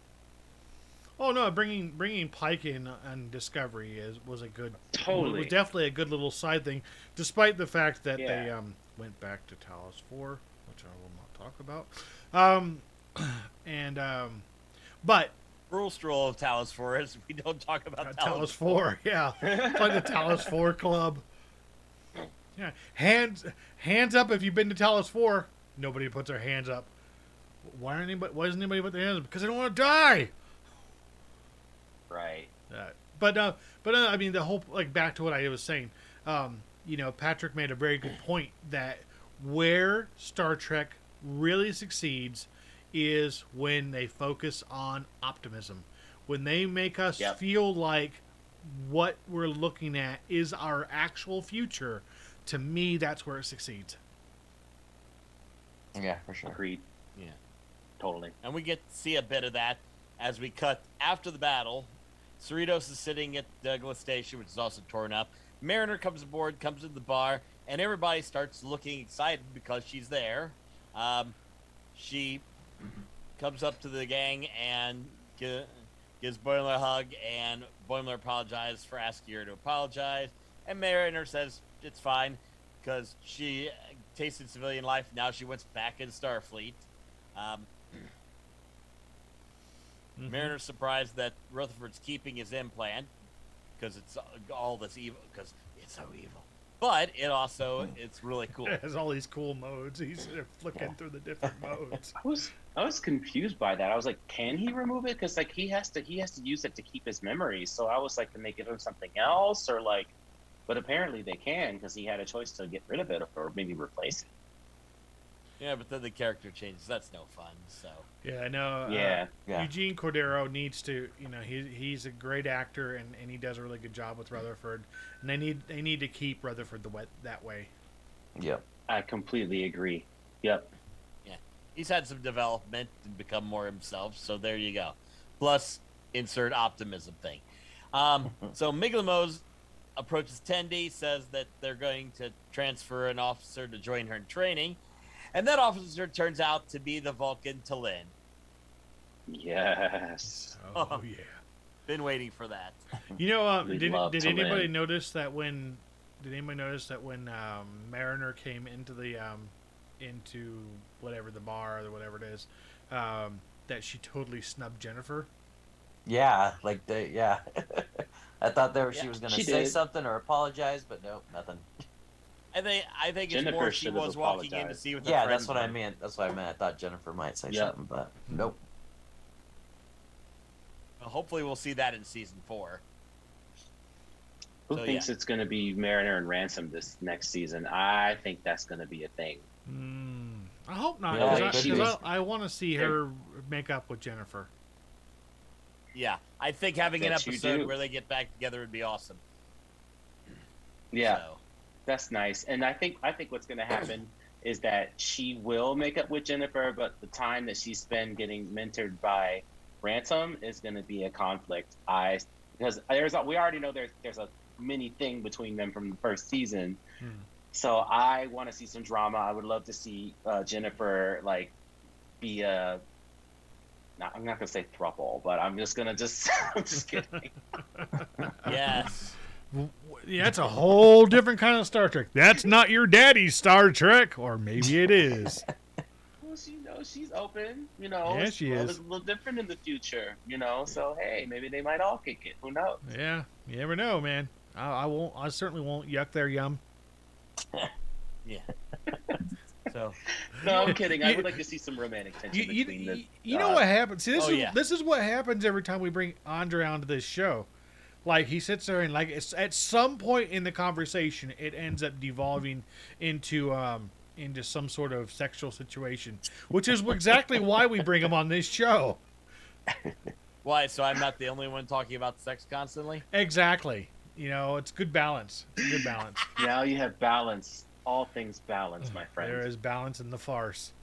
Oh no, bringing Pike in on Discovery was a good, totally. It was definitely a good little side thing, despite the fact that they went back to Talos 4, which I will not talk about. But Rules of Talos 4 is we don't talk about Talos 4. Yeah, it's like the Talos 4 club. Yeah, hands up if you've been to Talos 4. Nobody puts their hands up. Why doesn't anybody put their hands up? Because they don't want to die. Right. But I mean, the whole, like, back to what I was saying, Patrick made a very good point that where Star Trek really succeeds is when they focus on optimism. When they make us feel like what we're looking at is our actual future, to me, that's where it succeeds. Yeah, for sure. Agreed. Yeah. Totally. And we get to see a bit of that as we cut after the battle Cerritos is sitting at Douglas Station, which is also torn up. Mariner comes aboard, comes to the bar, and everybody starts looking excited because she's there. She comes up to the gang and gives Boimler a hug, and Boimler apologizes for asking her to apologize. And Mariner says it's fine because she tasted civilian life. Now she wants back in Starfleet. Mariner's surprised that Rutherford's keeping his implant because it's all this evil, because it's so evil. But it's really cool. It has all these cool modes. He's flicking through the different modes. I was confused by that. I was like, can he remove it? Because like he has to use it to keep his memories. So I was like, can they give him something else or like? But apparently they can, because he had a choice to get rid of it or maybe replace it. Yeah, but then the character changes. That's no fun. So Yeah, I know. Yeah. Eugene Cordero needs to, he's a great actor and he does a really good job with Rutherford. And they need to keep Rutherford that way. Yep. I completely agree. Yep. yeah, he's had some development and become more himself. So there you go. Plus, insert optimism thing. So Miglimo's approaches Tendi, says that they're going to transfer an officer to join her in training. And that officer turns out to be the Vulcan Talin. Yes. Oh, yeah. Been waiting for that. Did anybody notice that when Mariner came into the into whatever the bar or whatever it is, that she totally snubbed Jennifer? Yeah, yeah. I thought she was going to say did. something or apologize, but no, nothing. I think it's Jennifer more she should have was walking in to apologized. see what the Yeah, friends that's what I were. meant. That's what I meant. I thought Jennifer might say Yeah. something, but nope. Well, hopefully we'll see that in season 4. Who So, thinks it's going to be Mariner and Ransom this next season? I think that's going to be a thing. I hope not. Yeah, Because I want to see her make up with Jennifer. Yeah, I think having an Bet you episode do. where they get back together would be awesome. Yeah. So, That's nice. And I think what's going to happen is that she will make up with Jennifer, but the time that she spent getting mentored by Ransom is going to be a conflict. Because we already know there's a mini thing between them from the first season. So I want to see some drama. I would love to see Jennifer like be a. I'm not gonna say throuple, but I'm just I'm just kidding. yes. Yeah, that's a whole different kind of Star Trek. That's not your daddy's Star Trek, or maybe it is. Well, she's open. Yeah, she is. It's a little different in the future. So hey, maybe they might all kick it. Who knows? Yeah, you never know, man. I won't. I certainly won't yuck their yum. Yeah. So No, I'm kidding. I would like to see some romantic tension between the. You know what happens? See, yeah. this is what happens every time we bring Andre onto this show. Like he sits there and like at some point in the conversation, it ends up devolving into some sort of sexual situation, which is exactly why we bring him on this show. why? So I'm not the only one talking about sex constantly? Exactly. It's good balance. It's good balance. Now you have balance. All things balance, my friend. There is balance in the farce.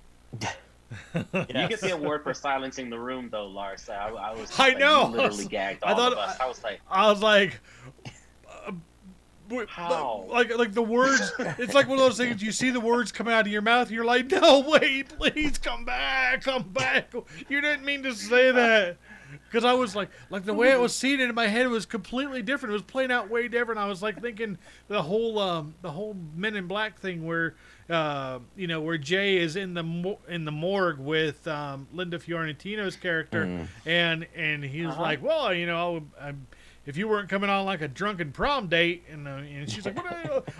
You get the award for silencing the room, though, Lars. I know. You literally gagged all of us. I was like, How? like the words. It's like one of those things. You see the words come out of your mouth. You're like, no, wait, please come back. You didn't mean to say that. Because I was like the way it was seen in my head was completely different. It was playing out way different. I was like thinking the whole Men in Black thing where where Jay is in the morgue with Linda Fiorentino's character, and he was like, well, if you weren't coming on like a drunken prom date, and she's like,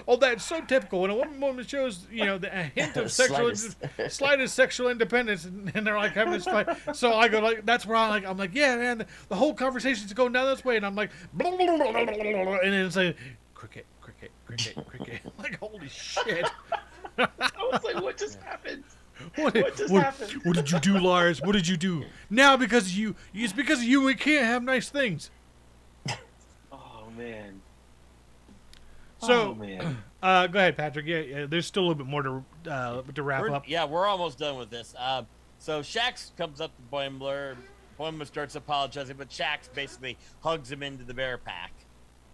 oh, that's so typical. When a woman shows, a hint of slightest sexual independence, and they're like having this fight. So I go like, that's where I'm like, yeah, man, the whole conversation's going down this way, and I'm like, blah, blah, blah, blah, blah, blah, and then it's like, cricket. Like, holy shit. I was like, what just happened? What happened? What did you do, Lars? What did you do? Now it's because of you we can't have nice things. Oh man. So, man. Go ahead, Patrick. Yeah, there's still a little bit more to wrap up. Yeah, we're almost done with this. So Shax comes up to Boimler, Bulma starts apologizing, but Shax basically hugs him into the bear pack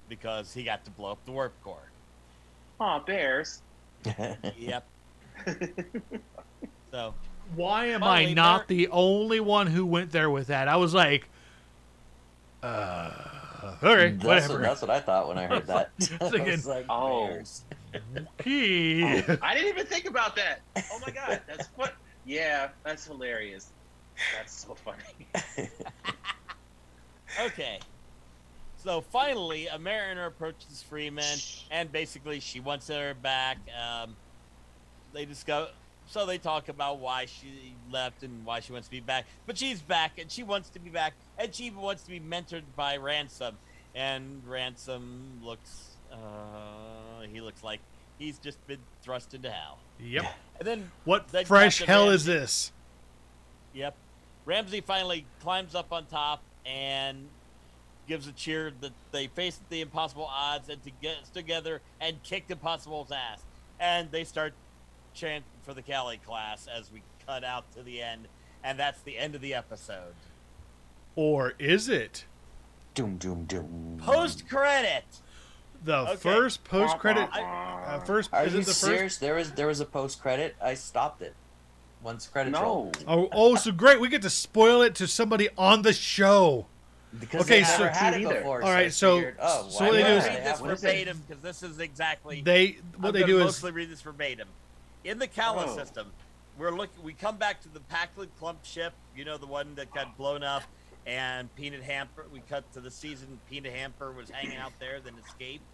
because he got to blow up the warp core. Aw, bears. Yep. So Why am Finally, I not there- the only one who went there with that? I was like, okay, whatever. That's what I thought when I heard that. I Thinking, was like, oh. bears. Okay. I didn't even think about that. Oh my god, that's what. Yeah, that's hilarious. That's so funny. okay. So finally, a mariner approaches Freeman, and basically she wants her back. They discuss. So they talk about why she left and why she wants to be back. But she's back, and she wants to be back, and she even wants to be mentored by Ransom. And Ransom looks, he looks like he's just been thrust into hell. Yep. And then, What then fresh Captain hell is Ramsey- this? Yep. Ramsey finally climbs up on top and gives a cheer that they faced the impossible odds and to get together and kicked Impossible's ass. And they start chanting for the Cali class as we cut out to the end. And that's the end of the episode. Or is it? Doom, doom, doom. Post credit. The Okay. first post credit. First, Are is you it the serious? There was a post credit. I stopped it once credits No. rolled. first? Oh, so great! We get to spoil it to somebody on the show. Because Okay, they so- never had it either. before. All I right, so- figured, oh, so why what they not? do I'm is- going to read this What is it? verbatim because this is exactly... What I'm they gonna do is mostly read this verbatim. In the Kala Oh. system, we come back to the Packlid Clump ship, you know, the one that got blown up, and Peanut Hamper. We cut to the season. Peanut Hamper was hanging out there, then escaped.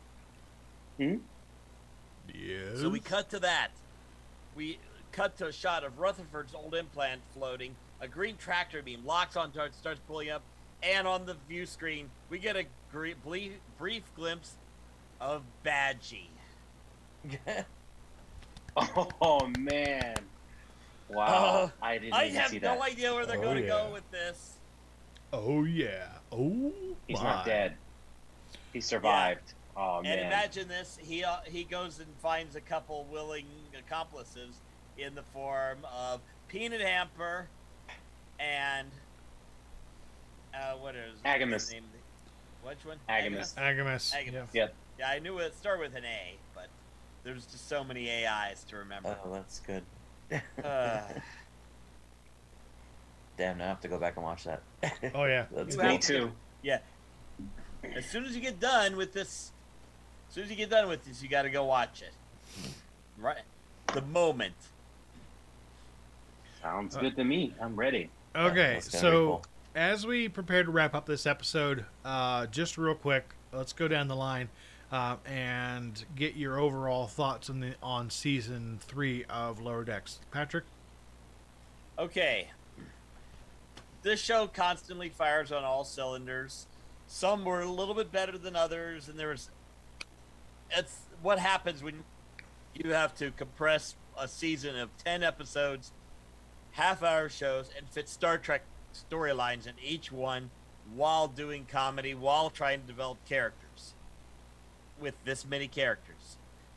yes. So we cut to that. We cut to a shot of Rutherford's old implant floating. A green tractor beam locks onto it, starts pulling up, and on the view screen, we get a brief glimpse of Badgie. Oh man! Wow, I didn't I even have see no that. idea where they're Oh, going to yeah. go with this. Oh yeah. Oh. He's my. not dead. He survived. Oh And man! imagine this: he goes and finds a couple willing accomplices in the form of Peanut Hamper and what is Agamus. his name? Which one? Agamus. Agamus. Agamus. Yeah. Yep. Yeah, I knew it started with an A, but there's just so many AIs to remember. Oh, that's good. Uh, Damn, now I have to go back and watch that. Oh yeah. That's You cool. Me too. yeah. As soon as you get done with this, you got to go watch it. Right. The moment. Sounds good to me. I'm ready. Okay, That's gonna be so cool. as we prepare to wrap up this episode, just real quick, let's go down the line and get your overall thoughts on season 3 of Lower Decks. Patrick? Okay. This show constantly fires on all cylinders. Some were a little bit better than others, and it's what happens when you have to compress a season of 10 episodes, half-hour shows, and fit Star Trek storylines in each one while doing comedy, while trying to develop characters with this many characters.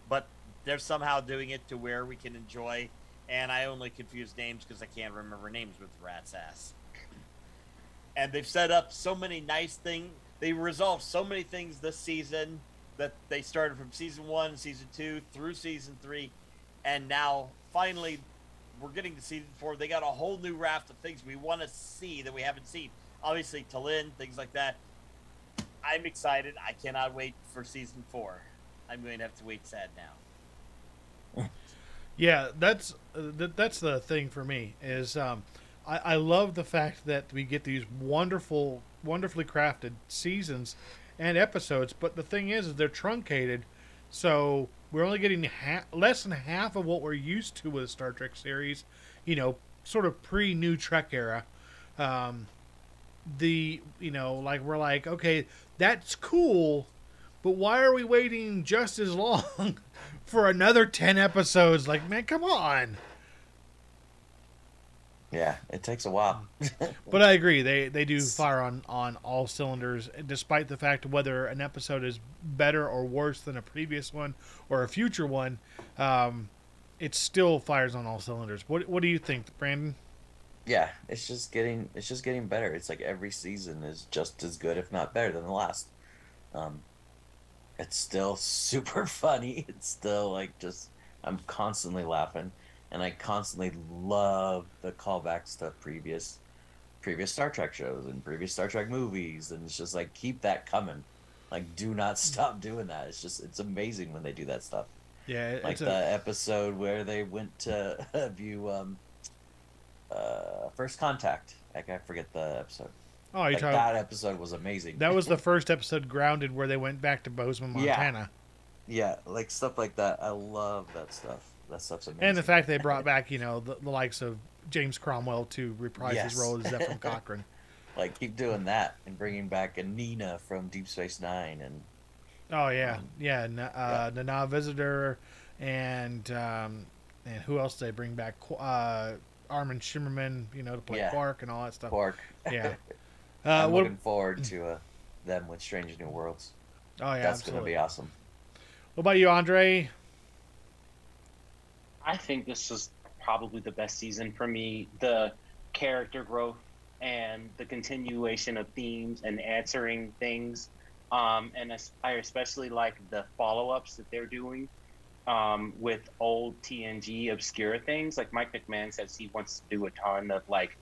But they're somehow doing it to where we can enjoy, and I only confuse names because I can't remember names with the rat's ass. And they've set up so many nice things. They resolved so many things this season that they started from season 1, season 2, through season 3, and now finally we're getting to season 4. They got a whole new raft of things we want to see that we haven't seen. Obviously, Talin, things like that. I'm excited. I cannot wait for season 4. I'm going to have to wait sad now. Yeah, that's the thing for me is I love the fact that we get these wonderfully crafted seasons and episodes, but the thing is they're truncated, so we're only getting less than half of what we're used to with a Star Trek series, sort of pre-New Trek era. We're like, okay, that's cool, but why are we waiting just as long for another 10 episodes? Like, man, come on. Yeah, it takes a while. But I agree, they do fire on all cylinders, despite the fact whether an episode is better or worse than a previous one or a future one. It still fires on all cylinders. What do you think, Brandon? Yeah, it's just getting better. It's like every season is just as good, if not better than the last. Um, it's still super funny. It's still like just I'm constantly laughing, and I constantly love the callbacks to previous Star Trek shows and previous Star Trek movies, and it's just like keep that coming. Like do not stop doing that. It's amazing when they do that stuff. Yeah, Like it's the a episode where they went to view First Contact. Like I forget the episode. oh, you Like talking that episode was amazing. that was the first episode, Grounded, where they went back to Bozeman, Yeah. Montana, Yeah, like stuff like that. I love that stuff. That stuff's amazing. and the fact they brought back the likes of James Cromwell to reprise his Yes. role as Zephram Cochrane. Like keep doing that and bringing back a Nina from Deep Space Nine and Oh yeah, Nana Visitor, and who else did they bring back? Armin Shimmerman, to play Yeah. Quark and all that stuff. Quark. Yeah. I'm what, looking forward to them with Strange New Worlds. oh yeah, That's absolutely. gonna be awesome. What about you, Andre? I think this was probably the best season for me. The character growth and the continuation of themes and answering things. I especially like the follow-ups that they're doing with old TNG obscure things. Like Mike McMahon says he wants to do a ton of like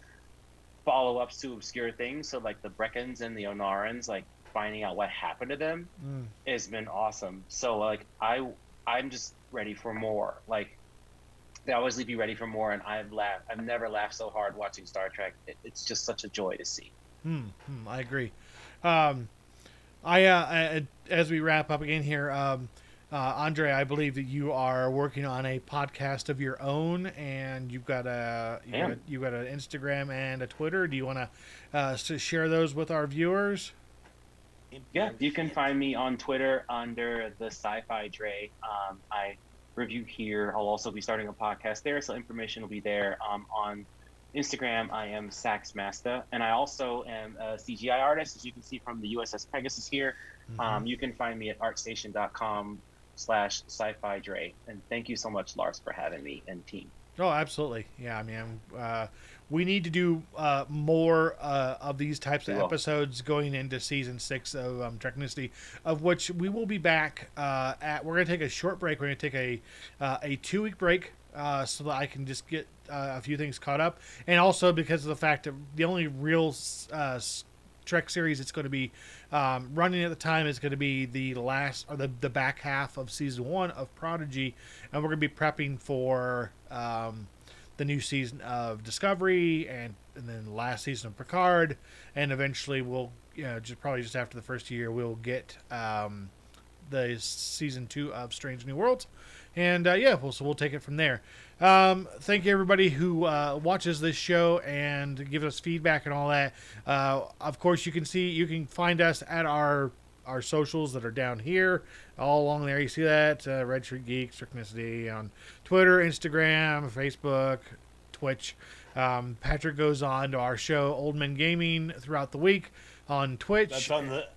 follow-ups to obscure things. So like the Breckons and the Onarans, like finding out what happened to them has been awesome. So like I'm just ready for more. Like they always leave you ready for more, and I've never laughed so hard watching Star Trek. It's just such a joy to see. I agree. As we wrap up again here, Andre, I believe that you are working on a podcast of your own, and you've got an Instagram and a Twitter. Do you want to share those with our viewers? Yeah, you can find me on Twitter under the Sci-Fi Dre. I review here. I'll also be starting a podcast there, so information will be there. On Instagram, I am Saxmaster, and I also am a CGI artist, as you can see from the USS Pegasus here. You can find me at artstation.com/sci-fi Dre. And thank you so much, Lars, for having me and team. Oh, absolutely. Yeah, I mean, we need to do more of these types of We will. episodes going into season 6 of Treknicity, of which we will be back at. We're going to take a short break. We're going to take a 2-week break so that I can just get a few things caught up, and also because of the fact that the only real Trek series that's going to be running at the time is going to be the last or the back half of season 1 of Prodigy, and we're going to be prepping for the new season of Discovery and then the last season of Picard, and eventually we'll just after the first year we'll get the season 2 of Strange New Worlds, and so we'll take it from there. Thank you everybody who watches this show and gives us feedback and all that. Of course, you can find us at our socials that are down here, all along there. You see that Red Shirt Geeks, Treknicity on Twitter, Instagram, Facebook, Twitch. Patrick goes on to our show Old Men Gaming throughout the week on Twitch. That's on the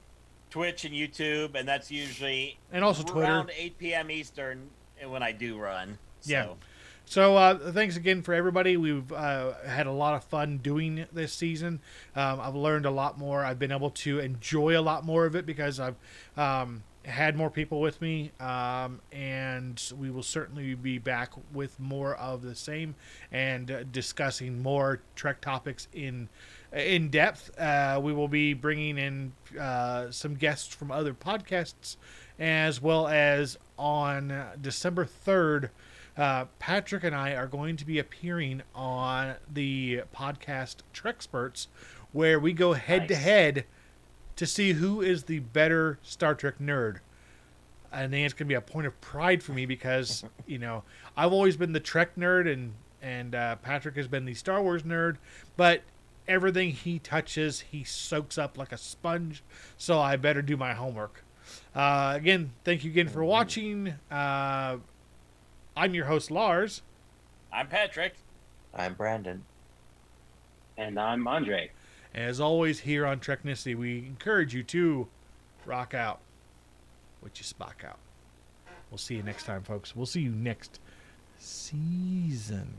Twitch and YouTube, and that's usually And also Twitter. around 8 p.m. Eastern when I do run. So. Yeah. So thanks again for everybody. We've had a lot of fun doing this season. I've learned a lot more. I've been able to enjoy a lot more of it because I've had more people with me, and we will certainly be back with more of the same and discussing more Trek topics in depth. We will be bringing in some guests from other podcasts, as well as on December 3rd. Patrick and I are going to be appearing on the podcast Treksperts, where we go head to head to see who is the better Star Trek nerd. And then it's going to be a point of pride for me because, I've always been the Trek nerd and Patrick has been the Star Wars nerd, but everything he touches, he soaks up like a sponge. So I better do my homework. Again, thank you again for watching. I'm your host, Lars. I'm Patrick. I'm Brandon. And I'm Andre. As always, here on Treknicity, we encourage you to rock out what you spock out. We'll see you next time, folks. We'll see you next season.